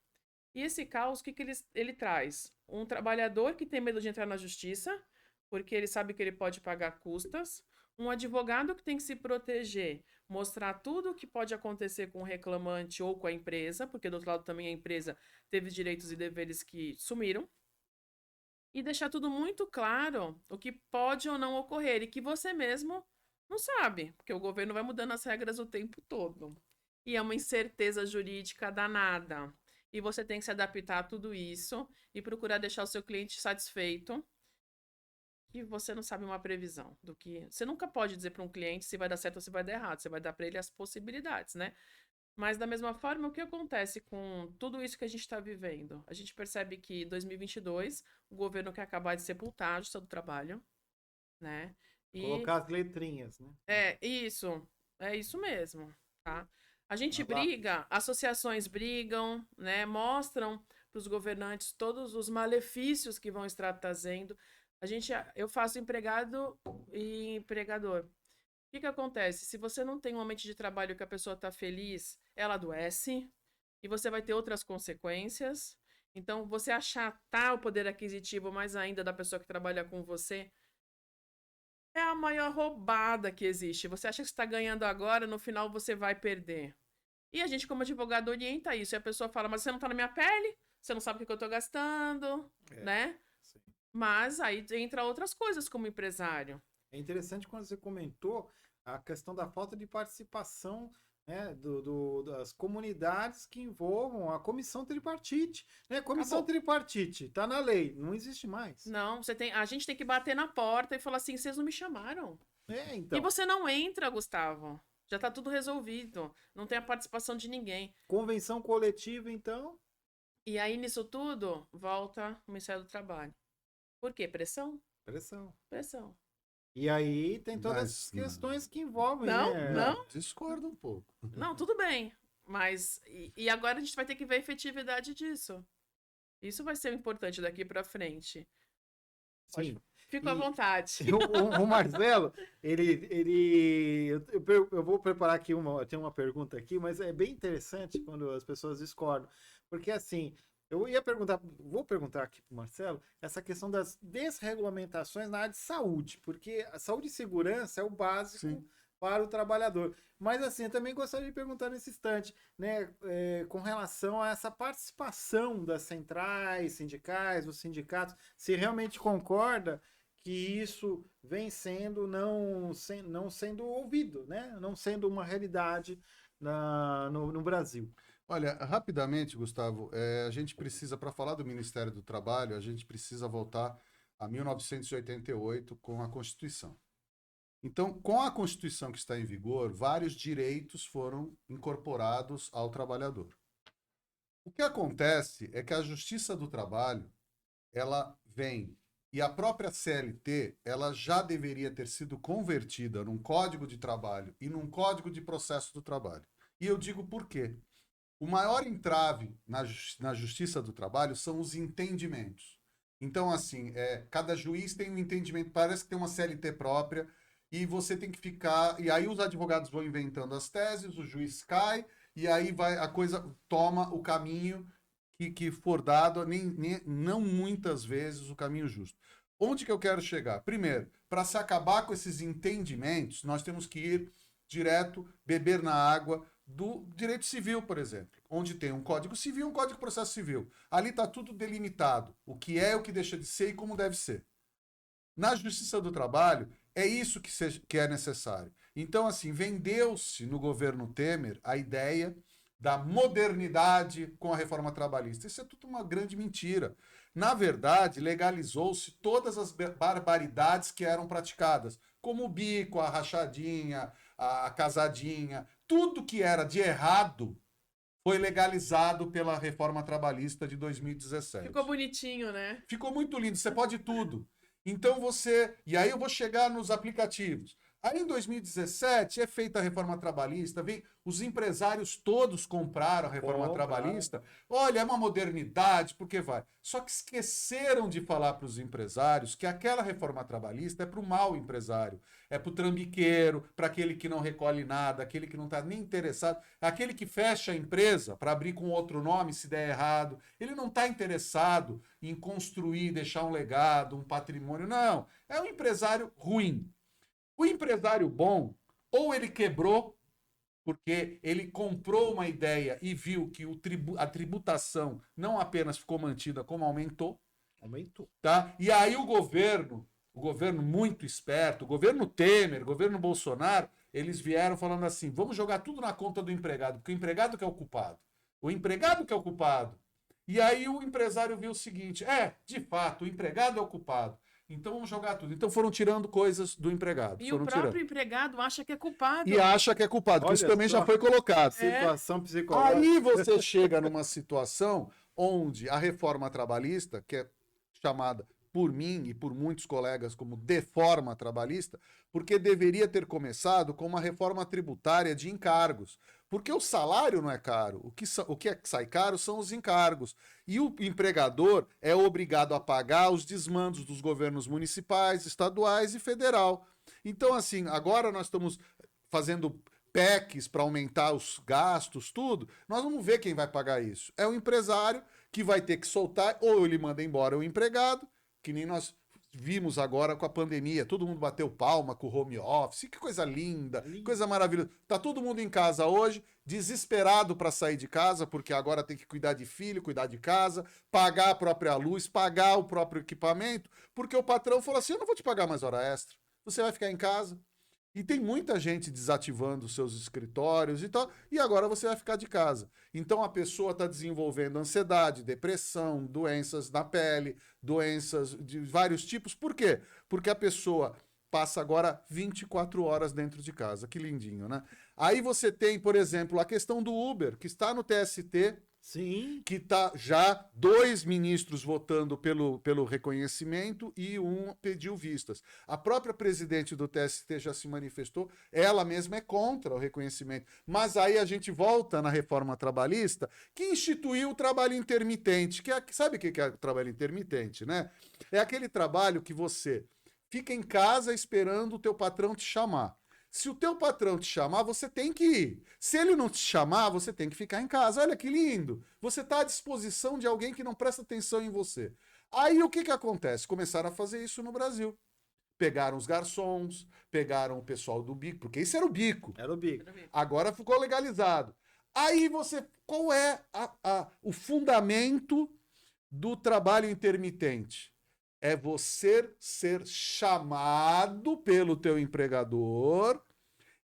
E esse caos, o que ele traz? Um trabalhador que tem medo de entrar na justiça, porque ele sabe que ele pode pagar custas, um advogado que tem que se proteger, mostrar tudo o que pode acontecer com o reclamante ou com a empresa, porque do outro lado também a empresa teve direitos e deveres que sumiram, e deixar tudo muito claro o que pode ou não ocorrer, e que você mesmo não sabe, porque o governo vai mudando as regras o tempo todo. E é uma incerteza jurídica danada. E você tem que se adaptar a tudo isso e procurar deixar o seu cliente satisfeito. E você não sabe uma previsão do que... Você nunca pode dizer para um cliente se vai dar certo ou se vai dar errado. Você vai dar para ele as possibilidades, né? Mas, da mesma forma, o que acontece com tudo isso que a gente está vivendo? A gente percebe que em 2022, o governo quer acabar de sepultar a justiça do trabalho, né? E... Colocar as letrinhas, né? É isso mesmo, tá? A gente briga, associações brigam, né? Mostram para os governantes todos os malefícios que vão estar trazendo. Eu faço empregado e empregador. O que acontece? Se você não tem um ambiente de trabalho que a pessoa está feliz, ela adoece e você vai ter outras consequências. Então, você achatar o poder aquisitivo mais ainda da pessoa que trabalha com você é a maior roubada que existe. Você acha que está ganhando agora, no final você vai perder. E a gente, como advogado, orienta isso. E a pessoa fala, mas você não está na minha pele? Você não sabe o que eu estou gastando, né? Sim. Mas aí entra outras coisas como empresário. É interessante quando você comentou a questão da falta de participação, né, das comunidades que envolvam a comissão tripartite. Né? Comissão tripartite, está na lei, não existe mais. Não, a gente tem que bater na porta e falar assim, vocês não me chamaram. Então. E você não entra, Gustavo. Já está tudo resolvido. Não tem a participação de ninguém. Convenção coletiva, então. E aí, nisso tudo, volta o Ministério do Trabalho. Por quê? Pressão? Pressão. E aí tem todas as questões que envolvem, né? Não. Discordo um pouco. Não, tudo bem. Mas, e agora a gente vai ter que ver a efetividade disso. Isso vai ser importante daqui para frente. Sim. Fico à vontade. O Marcelo, eu vou preparar aqui tem uma pergunta aqui, mas é bem interessante quando as pessoas discordam. Porque assim, vou perguntar aqui para o Marcelo, essa questão das desregulamentações na área de saúde, porque a saúde e segurança é o básico. Sim. Para o trabalhador. Mas assim, eu também gostaria de perguntar nesse instante, né, com relação a essa participação das centrais sindicais, dos sindicatos, se realmente concorda que isso vem sendo não sendo ouvido, né, não sendo uma realidade no Brasil. Olha, rapidamente, Gustavo, a gente precisa, para falar do Ministério do Trabalho, a gente precisa voltar a 1988 com a Constituição. Então, com a Constituição que está em vigor, vários direitos foram incorporados ao trabalhador. O que acontece é que a Justiça do Trabalho, ela vem, e a própria CLT, ela já deveria ter sido convertida num Código de Trabalho e num Código de Processo do Trabalho. E eu digo por quê. O maior entrave na Justiça do Trabalho são os entendimentos. Então, assim, cada juiz tem um entendimento, parece que tem uma CLT própria, e você tem que ficar... E aí os advogados vão inventando as teses, o juiz cai, e aí a coisa toma o caminho que for dado, não muitas vezes o caminho justo. Onde que eu quero chegar? Primeiro, para se acabar com esses entendimentos, nós temos que ir direto, beber na água do direito civil, por exemplo, onde tem um Código Civil e um Código de Processo Civil. Ali está tudo delimitado, o que é, o que deixa de ser e como deve ser. Na Justiça do Trabalho, é isso que é necessário. Então, assim, vendeu-se no governo Temer a ideia da modernidade com a reforma trabalhista. Isso é tudo uma grande mentira. Na verdade, legalizou-se todas as barbaridades que eram praticadas, como o bico, a rachadinha, a casadinha, tudo que era de errado foi legalizado pela reforma trabalhista de 2017. Ficou bonitinho, né? Ficou muito lindo, você pode tudo. Então e aí eu vou chegar nos aplicativos. Aí em 2017 é feita a reforma trabalhista, vem, os empresários todos compraram a reforma trabalhista. Olha, é uma modernidade, porque vai. Só que esqueceram de falar para os empresários que aquela reforma trabalhista é para o mau empresário, é para o trambiqueiro, para aquele que não recolhe nada, aquele que não está nem interessado, aquele que fecha a empresa para abrir com outro nome se der errado. Ele não está interessado em construir, deixar um legado, um patrimônio. Não, é um empresário ruim. O empresário bom, ou ele quebrou, porque ele comprou uma ideia e viu que a tributação não apenas ficou mantida, como aumentou. Tá? E aí o governo muito esperto, o governo Temer, o governo Bolsonaro, eles vieram falando assim, vamos jogar tudo na conta do empregado, porque o empregado que é o culpado. O empregado que é o culpado. E aí o empresário viu o seguinte, de fato, o empregado é o culpado. Então vamos jogar tudo. Então foram tirando coisas do empregado. E o próprio empregado acha que é culpado. E acha que é culpado, porque isso também já foi colocado. Situação psicológica. Aí você chega numa situação onde a reforma trabalhista, que é chamada por mim e por muitos colegas como deforma trabalhista, porque deveria ter começado com uma reforma tributária de encargos. Porque o salário não é caro, o que sai caro são os encargos. E o empregador é obrigado a pagar os desmandos dos governos municipais, estaduais e federal. Então, assim, agora nós estamos fazendo PECs para aumentar os gastos, tudo. Nós vamos ver quem vai pagar isso. É o empresário que vai ter que soltar, ou ele manda embora o empregado, que nem nós vimos agora com a pandemia, todo mundo bateu palma com o home office, que coisa linda, coisa maravilhosa. Tá todo mundo em casa hoje, desesperado para sair de casa, porque agora tem que cuidar de filho, cuidar de casa, pagar a própria luz, pagar o próprio equipamento, porque o patrão falou assim, eu não vou te pagar mais hora extra, você vai ficar em casa. E tem muita gente desativando os seus escritórios e tal, e agora você vai ficar de casa. Então a pessoa está desenvolvendo ansiedade, depressão, doenças na pele, doenças de vários tipos. Por quê? Porque a pessoa passa agora 24 horas dentro de casa. Que lindinho, né? Aí você tem, por exemplo, a questão do Uber, que está no TST, Sim. que está já 2 ministros votando pelo reconhecimento e um pediu vistas. A própria presidente do TST já se manifestou, ela mesma é contra o reconhecimento. Mas aí a gente volta na reforma trabalhista, que instituiu o trabalho intermitente. Sabe o que é o trabalho intermitente, né? É aquele trabalho que você fica em casa esperando o teu patrão te chamar. Se o teu patrão te chamar, você tem que ir. Se ele não te chamar, você tem que ficar em casa. Olha que lindo. Você está à disposição de alguém que não presta atenção em você. Aí o que acontece? Começaram a fazer isso no Brasil. Pegaram os garçons, pegaram o pessoal do bico, porque isso era o bico. Era o bico. Agora ficou legalizado. Aí qual é o fundamento do trabalho intermitente? É você ser chamado pelo teu empregador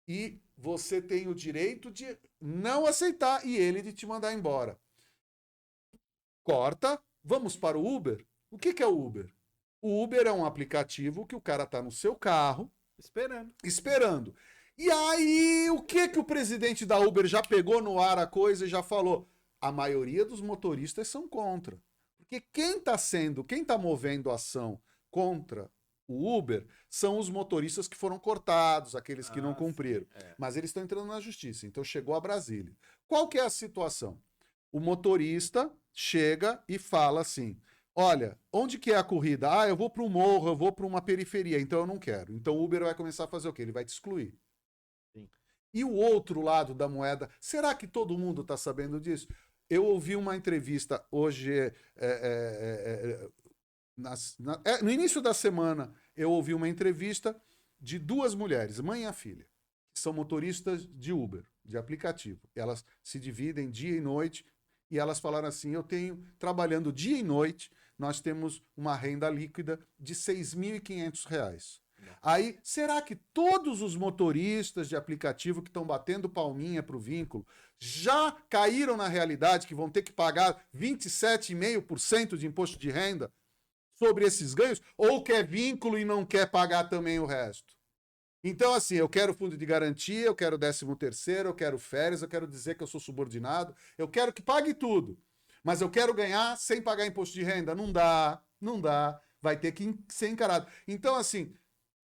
e você tem o direito de não aceitar e ele de te mandar embora. Corta, vamos para o Uber. O que é o Uber? O Uber é um aplicativo que o cara está no seu carro esperando. E aí, o que o presidente da Uber já pegou no ar a coisa e já falou? A maioria dos motoristas são contra. Porque quem está movendo a ação contra o Uber são os motoristas que foram cortados, aqueles que não cumpriram. Mas eles estão entrando na justiça, então chegou a Brasília. Qual que é a situação? O motorista chega e fala assim, olha, onde que é a corrida? Eu vou para um morro, eu vou para uma periferia, então eu não quero. Então o Uber vai começar a fazer o quê? Ele vai te excluir. Sim. E o outro lado da moeda, será que todo mundo está sabendo disso? Eu ouvi uma entrevista hoje, no início da semana, eu ouvi uma entrevista de 2 mulheres, mãe e filha, que são motoristas de Uber, de aplicativo. Elas se dividem dia e noite e elas falaram assim, trabalhando dia e noite, nós temos uma renda líquida de R$ 6.500. Aí, será que todos os motoristas de aplicativo que estão batendo palminha para o vínculo já caíram na realidade que vão ter que pagar 27,5% de imposto de renda sobre esses ganhos? Ou quer vínculo e não quer pagar também o resto? Então, assim, eu quero fundo de garantia, eu quero 13º, eu quero férias, eu quero dizer que eu sou subordinado, eu quero que pague tudo. Mas eu quero ganhar sem pagar imposto de renda? Não dá, vai ter que ser encarado. Então, assim,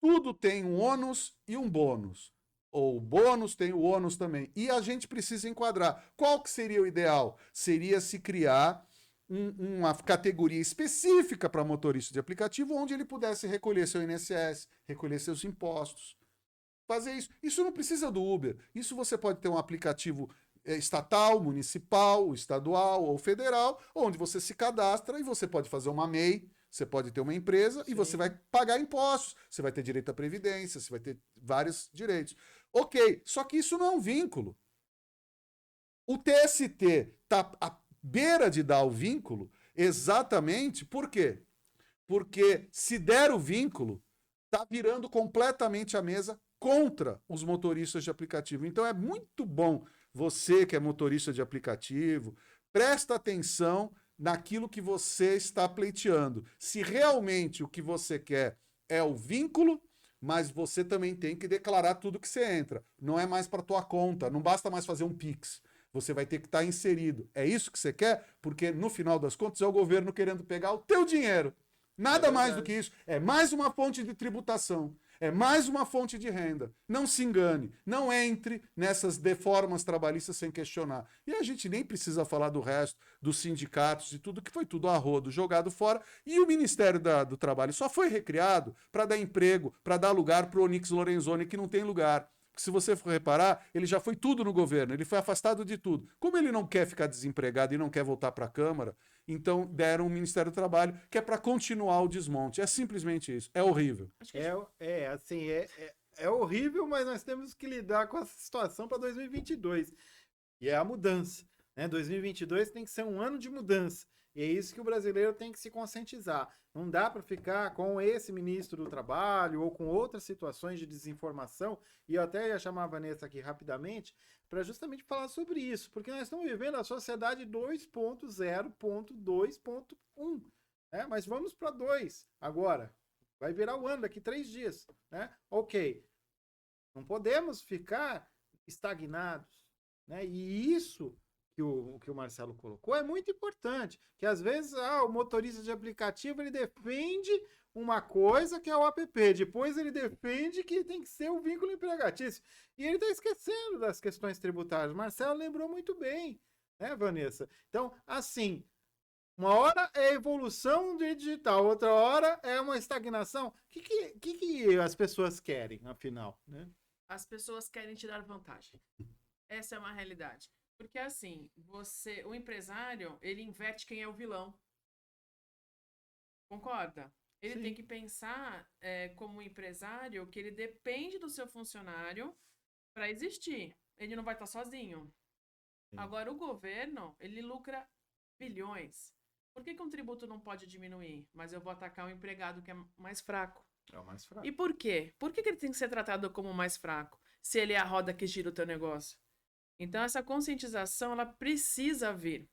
tudo tem um ônus e um bônus. Ou o bônus tem o ônus também. E a gente precisa enquadrar. Qual que seria o ideal? Seria se criar uma categoria específica para motorista de aplicativo, onde ele pudesse recolher seu INSS, recolher seus impostos. Fazer isso. Isso não precisa do Uber. Isso você pode ter um aplicativo estatal, municipal, estadual ou federal, onde você se cadastra e você pode fazer uma MEI, você pode ter uma empresa e você vai pagar impostos, você vai ter direito à previdência, você vai ter vários direitos. Ok, só que isso não é um vínculo. O TST está à beira de dar o vínculo exatamente por quê? Porque se der o vínculo, está virando completamente a mesa contra os motoristas de aplicativo. Então é muito bom você que é motorista de aplicativo, presta atenção naquilo que você está pleiteando. Se realmente o que você quer é o vínculo, mas você também tem que declarar tudo que você entra. Não é mais para tua conta, não basta mais fazer um Pix. Você vai ter que estar inserido. É isso que você quer? Porque no final das contas é o governo querendo pegar o teu dinheiro. Nada mais do que isso. É mais uma fonte de tributação. É mais uma fonte de renda. Não se engane. Não entre nessas deformas trabalhistas sem questionar. E a gente nem precisa falar do resto, dos sindicatos e tudo, que foi tudo a rodo, jogado fora. E o Ministério do Trabalho só foi recriado para dar emprego, para dar lugar para o Onyx Lorenzoni, que não tem lugar. Porque se você for reparar, ele já foi tudo no governo, ele foi afastado de tudo. Como ele não quer ficar desempregado e não quer voltar para a Câmara, então deram o Ministério do Trabalho, que é para continuar o desmonte. É simplesmente isso. É horrível. É horrível, mas nós temos que lidar com essa situação para 2022. E é a mudança. Né? 2022 tem que ser um ano de mudança. E é isso que o brasileiro tem que se conscientizar. Não dá para ficar com esse ministro do Trabalho ou com outras situações de desinformação. E eu até ia chamar a Vanessa aqui rapidamente para justamente falar sobre isso, porque nós estamos vivendo a sociedade 2.0.2.1, né? Mas vamos para 2 agora. Vai virar o ano daqui 3 dias, né? Ok. Não podemos ficar estagnados, né? E isso que o Marcelo colocou é muito importante, que às vezes o motorista de aplicativo ele defende uma coisa que é o app, depois ele defende que tem que ser o vínculo empregatício, e ele está esquecendo das questões tributárias. Marcelo lembrou muito bem, né, Vanessa? Então, assim, uma hora é evolução do digital, outra hora é uma estagnação. O que as pessoas querem, afinal, né? As pessoas querem te dar vantagem. Essa é uma realidade. Porque assim, o empresário, ele inverte quem é o vilão. Concorda? Ele Sim. tem que pensar como empresário que ele depende do seu funcionário para existir. Ele não vai estar sozinho. Sim. Agora, o governo, ele lucra bilhões. Por que um tributo não pode diminuir? Mas eu vou atacar o empregado que é mais fraco. É o mais fraco. E por quê? Por que ele tem que ser tratado como mais fraco, se ele é a roda que gira o teu negócio? Então, essa conscientização, ela precisa vir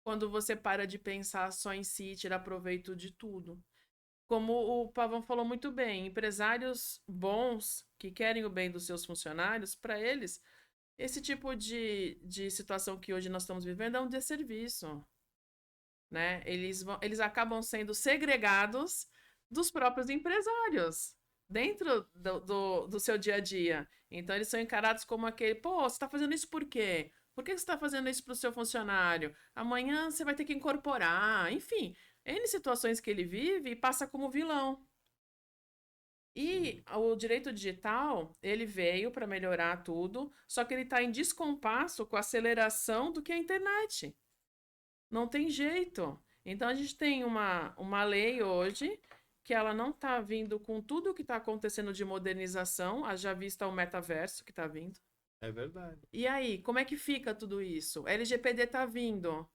quando você para de pensar só em si e tirar proveito de tudo. Como o Pavão falou muito bem, empresários bons que querem o bem dos seus funcionários, para eles, esse tipo de situação que hoje nós estamos vivendo é um desserviço. Né? Eles acabam sendo segregados dos próprios empresários dentro do seu dia a dia. Então, eles são encarados como aquele, pô, você está fazendo isso por quê? Por que você está fazendo isso para o seu funcionário? Amanhã você vai ter que incorporar. Enfim, N situações que ele vive e passa como vilão. E o direito digital, ele veio para melhorar tudo, só que ele está em descompasso com a aceleração do que é a internet. Não tem jeito. Então, a gente tem uma lei hoje que ela não está vindo com tudo o que está acontecendo de modernização, já vista o metaverso que está vindo. É verdade. E aí, como é que fica tudo isso? A LGPD está vindo,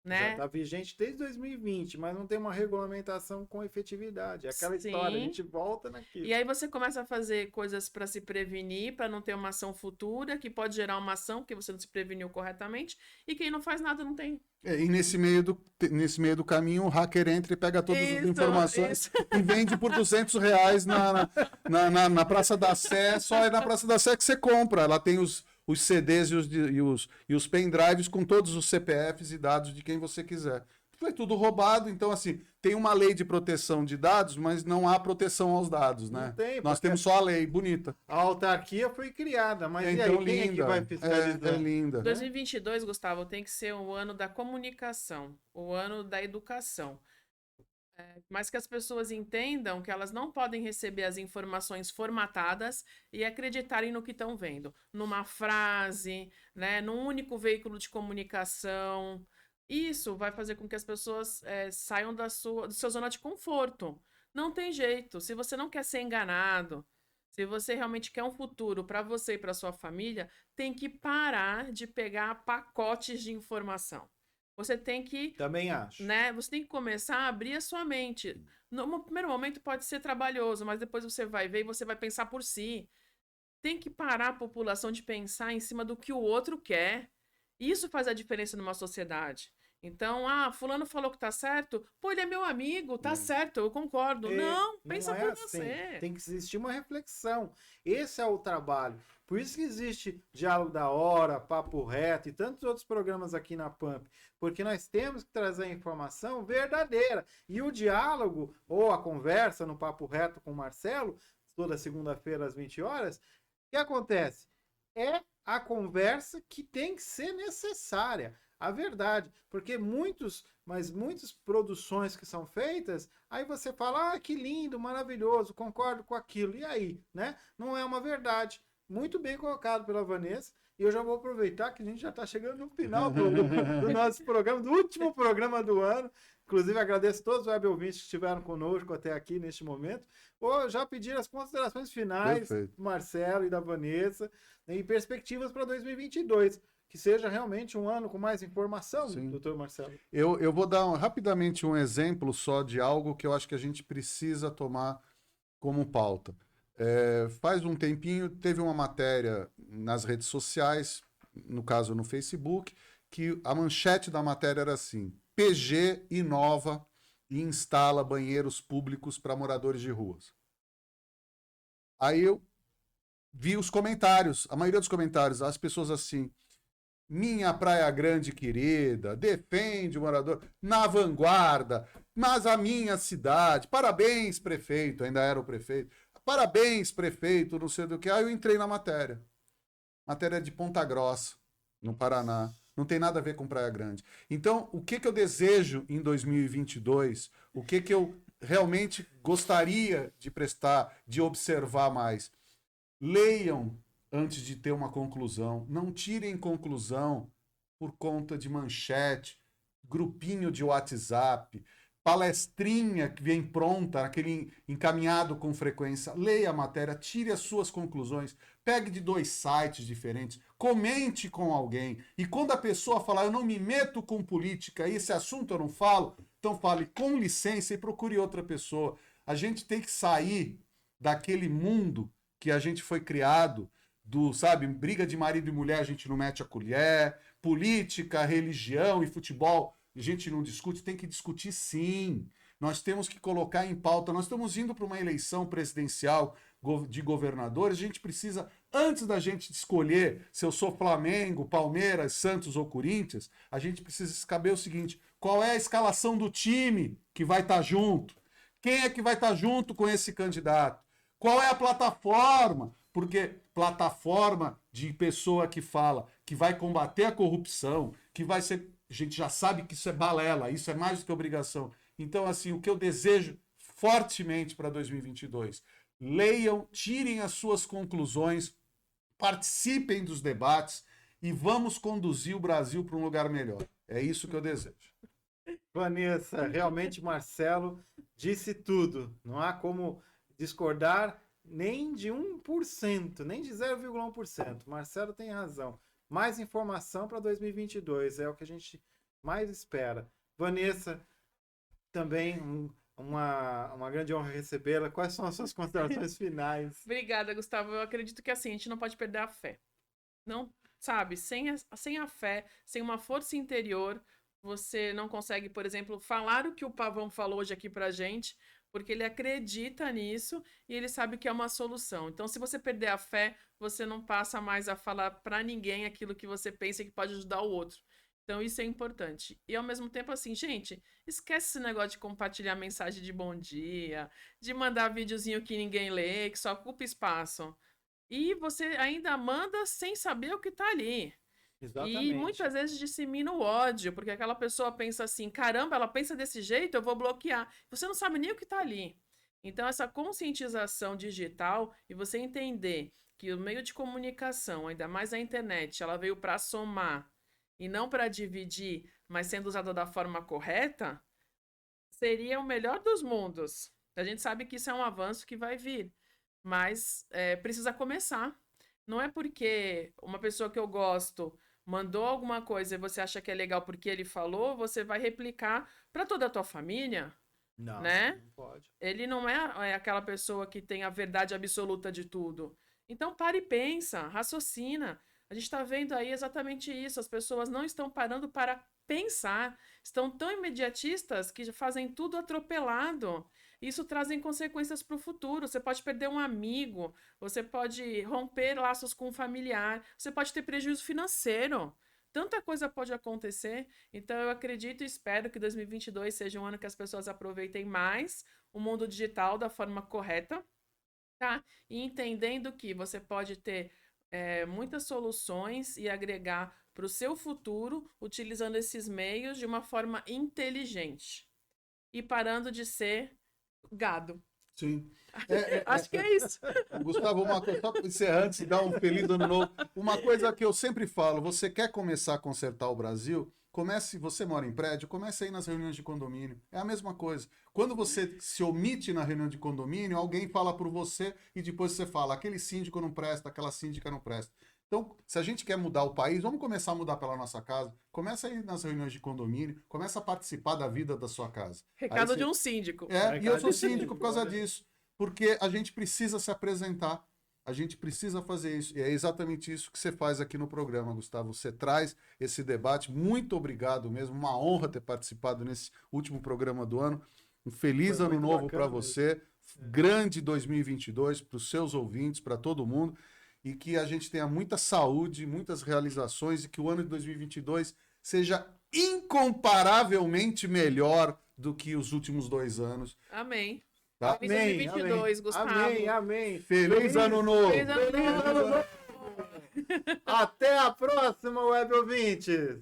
né? Já está vigente desde 2020, mas não tem uma regulamentação com efetividade. É aquela Sim. história, a gente volta naquilo. E aí você começa a fazer coisas para se prevenir, para não ter uma ação futura, que pode gerar uma ação porque você não se preveniu corretamente, e quem não faz nada não tem. E nesse meio do caminho, o hacker entra e pega todas as informações e vende por R$200 na Praça da Sé. Só é na Praça da Sé que você compra. Ela tem os CDs e os pendrives com todos os CPFs e dados de quem você quiser. foi tudo roubado. Então, assim, tem uma lei de proteção de dados, mas não há proteção aos dados, né? Não tem, Nós porque temos só a lei, bonita. a autarquia foi criada, mas e Então, aí, quem é que linda. vai fiscalizar? É linda. 2022, Gustavo, tem que ser o ano da comunicação, o ano da educação. Mas que as pessoas entendam que elas não podem receber as informações formatadas e acreditarem no que estão vendo. Numa frase, né, num único veículo de comunicação. Isso vai fazer com que as pessoas saiam da sua zona de conforto. Não tem jeito. Se você não quer ser enganado, se você realmente quer um futuro para você e para sua família, tem que parar de pegar pacotes de informação. Você tem que, Também acho. né? Você tem que começar a abrir a sua mente. No primeiro momento pode ser trabalhoso, mas depois você vai ver e você vai pensar por si. Tem que parar a população de pensar em cima do que o outro quer. Isso faz a diferença numa sociedade. Então, fulano falou que tá certo, pô, ele é meu amigo, tá certo, eu concordo. Não, pensa não é por assim. você. Tem que existir uma reflexão. Esse é o trabalho. Por isso que existe Diálogo da Hora, Papo Reto e tantos outros programas aqui na Pump. Porque nós temos que trazer a informação verdadeira. E o diálogo, ou a conversa no Papo Reto com o Marcelo, toda segunda-feira às 20 horas, o que acontece? É a conversa que tem que ser necessária. A verdade. Porque muitas produções que são feitas, aí você fala, que lindo, maravilhoso, concordo com aquilo. E aí, né? Não é uma verdade. Muito bem colocado pela Vanessa. E eu já vou aproveitar que a gente já está chegando no final do nosso programa, do último programa do ano. Inclusive, agradeço a todos os web ouvintes que estiveram conosco até aqui neste momento. Vou já pedir as considerações finais do Marcelo e da Vanessa e perspectivas para 2022. Que seja realmente um ano com mais informação, doutor Marcelo. Eu vou dar rapidamente um exemplo só de algo que eu acho que a gente precisa tomar como pauta. Faz um tempinho, teve uma matéria nas redes sociais, no caso no Facebook, que a manchete da matéria era assim: PG inova e instala banheiros públicos para moradores de ruas. Aí eu vi os comentários, a maioria dos comentários, as pessoas assim: minha Praia Grande querida, defende o morador, na vanguarda, mas a minha cidade, parabéns prefeito, ainda era o prefeito, parabéns prefeito, não sei do que. Aí eu entrei na matéria. Matéria de Ponta Grossa, no Paraná. Não tem nada a ver com Praia Grande. Então, o que eu desejo em 2022? O que eu realmente gostaria de prestar, de observar mais? Leiam antes de ter uma conclusão. Não tirem conclusão por conta de manchete, grupinho de WhatsApp, palestrinha que vem pronta, aquele encaminhado com frequência. Leia a matéria, tire as suas conclusões, pegue de 2 sites diferentes, comente com alguém. E quando a pessoa falar, eu não me meto com política, esse assunto eu não falo, então fale com licença e procure outra pessoa. A gente tem que sair daquele mundo que a gente foi criado, briga de marido e mulher, a gente não mete a colher, política, religião e futebol, a gente não discute, tem que discutir sim. Nós temos que colocar em pauta, nós estamos indo para uma eleição presidencial de governadores, a gente precisa, antes da gente escolher se eu sou Flamengo, Palmeiras, Santos ou Corinthians, a gente precisa saber o seguinte: qual é a escalação do time que vai estar junto? Quem é que vai estar junto com esse candidato? Qual é a plataforma? Porque plataforma de pessoa que fala que vai combater a corrupção, que vai ser... A gente já sabe que isso é balela, isso é mais do que obrigação. Então, assim, o que eu desejo fortemente para 2022, leiam, tirem as suas conclusões, participem dos debates e vamos conduzir o Brasil para um lugar melhor. É isso que eu desejo. Vanessa, realmente Marcelo disse tudo. Não há como discordar nem de 1%, nem de 0,1%. Marcelo tem razão. Mais informação para 2022 é o que a gente mais espera. Vanessa, também uma grande honra recebê-la. Quais são as suas considerações finais? Obrigada, Gustavo. Eu acredito que assim, a gente não pode perder a fé. Não, sabe, sem a fé, sem uma força interior, você não consegue, por exemplo, falar o que o Pavão falou hoje aqui pra gente, porque ele acredita nisso e ele sabe que é uma solução. Então, se você perder a fé, você não passa mais a falar para ninguém aquilo que você pensa que pode ajudar o outro. Então, isso é importante. E, ao mesmo tempo, assim, gente, esquece esse negócio de compartilhar mensagem de bom dia, de mandar videozinho que ninguém lê, que só ocupa espaço. E você ainda manda sem saber o que tá ali. Exatamente. E muitas vezes dissemina o ódio, porque aquela pessoa pensa assim, caramba, ela pensa desse jeito, eu vou bloquear. Você não sabe nem o que tá ali. Então, essa conscientização digital e você entender que o meio de comunicação, ainda mais a internet, ela veio para somar e não para dividir, mas sendo usada da forma correta, seria o melhor dos mundos. A gente sabe que isso é um avanço que vai vir, mas precisa começar. Não é porque uma pessoa que eu gosto mandou alguma coisa e você acha que é legal porque ele falou, você vai replicar para toda a tua família, Não, né? não pode. Ele não é aquela pessoa que tem a verdade absoluta de tudo. Então, para e pensa, raciocina. A gente está vendo aí exatamente isso. As pessoas não estão parando para pensar. Estão tão imediatistas que fazem tudo atropelado. Isso trazem consequências para o futuro. Você pode perder um amigo, você pode romper laços com um familiar, você pode ter prejuízo financeiro. Tanta coisa pode acontecer. Então, eu acredito e espero que 2022 seja um ano que as pessoas aproveitem mais o mundo digital da forma correta, tá? E entendendo que você pode ter muitas soluções e agregar para o seu futuro utilizando esses meios de uma forma inteligente. E parando de ser gado. Sim. Acho que é isso. Gustavo, uma coisa, só para encerrar antes de dar um feliz ano novo, uma coisa que eu sempre falo, você quer começar a consertar o Brasil, comece, você mora em prédio, comece aí nas reuniões de condomínio, é a mesma coisa. Quando você se omite na reunião de condomínio, alguém fala por você e depois você fala, aquele síndico não presta, aquela síndica não presta. Então, se a gente quer mudar o país, vamos começar a mudar pela nossa casa. Começa aí nas reuniões de condomínio, começa a participar da vida da sua casa. Recado Aí de um síndico. e eu sou síndico por causa disso. Porque a gente precisa se apresentar, a gente precisa fazer isso. E é exatamente isso que você faz aqui no programa, Gustavo. Você traz esse debate. Muito obrigado mesmo. Uma honra ter participado nesse último programa do ano. Um feliz Foi ano muito novo bacana para você. Grande 2022 para os seus ouvintes, para todo mundo. E que a gente tenha muita saúde, muitas realizações e que o ano de 2022 seja incomparavelmente melhor do que os últimos 2 anos. Amém. Tá? Feliz 2022, Gustavo. Amém, amém. Feliz ano novo! Feliz ano novo. Até a próxima, web ouvintes!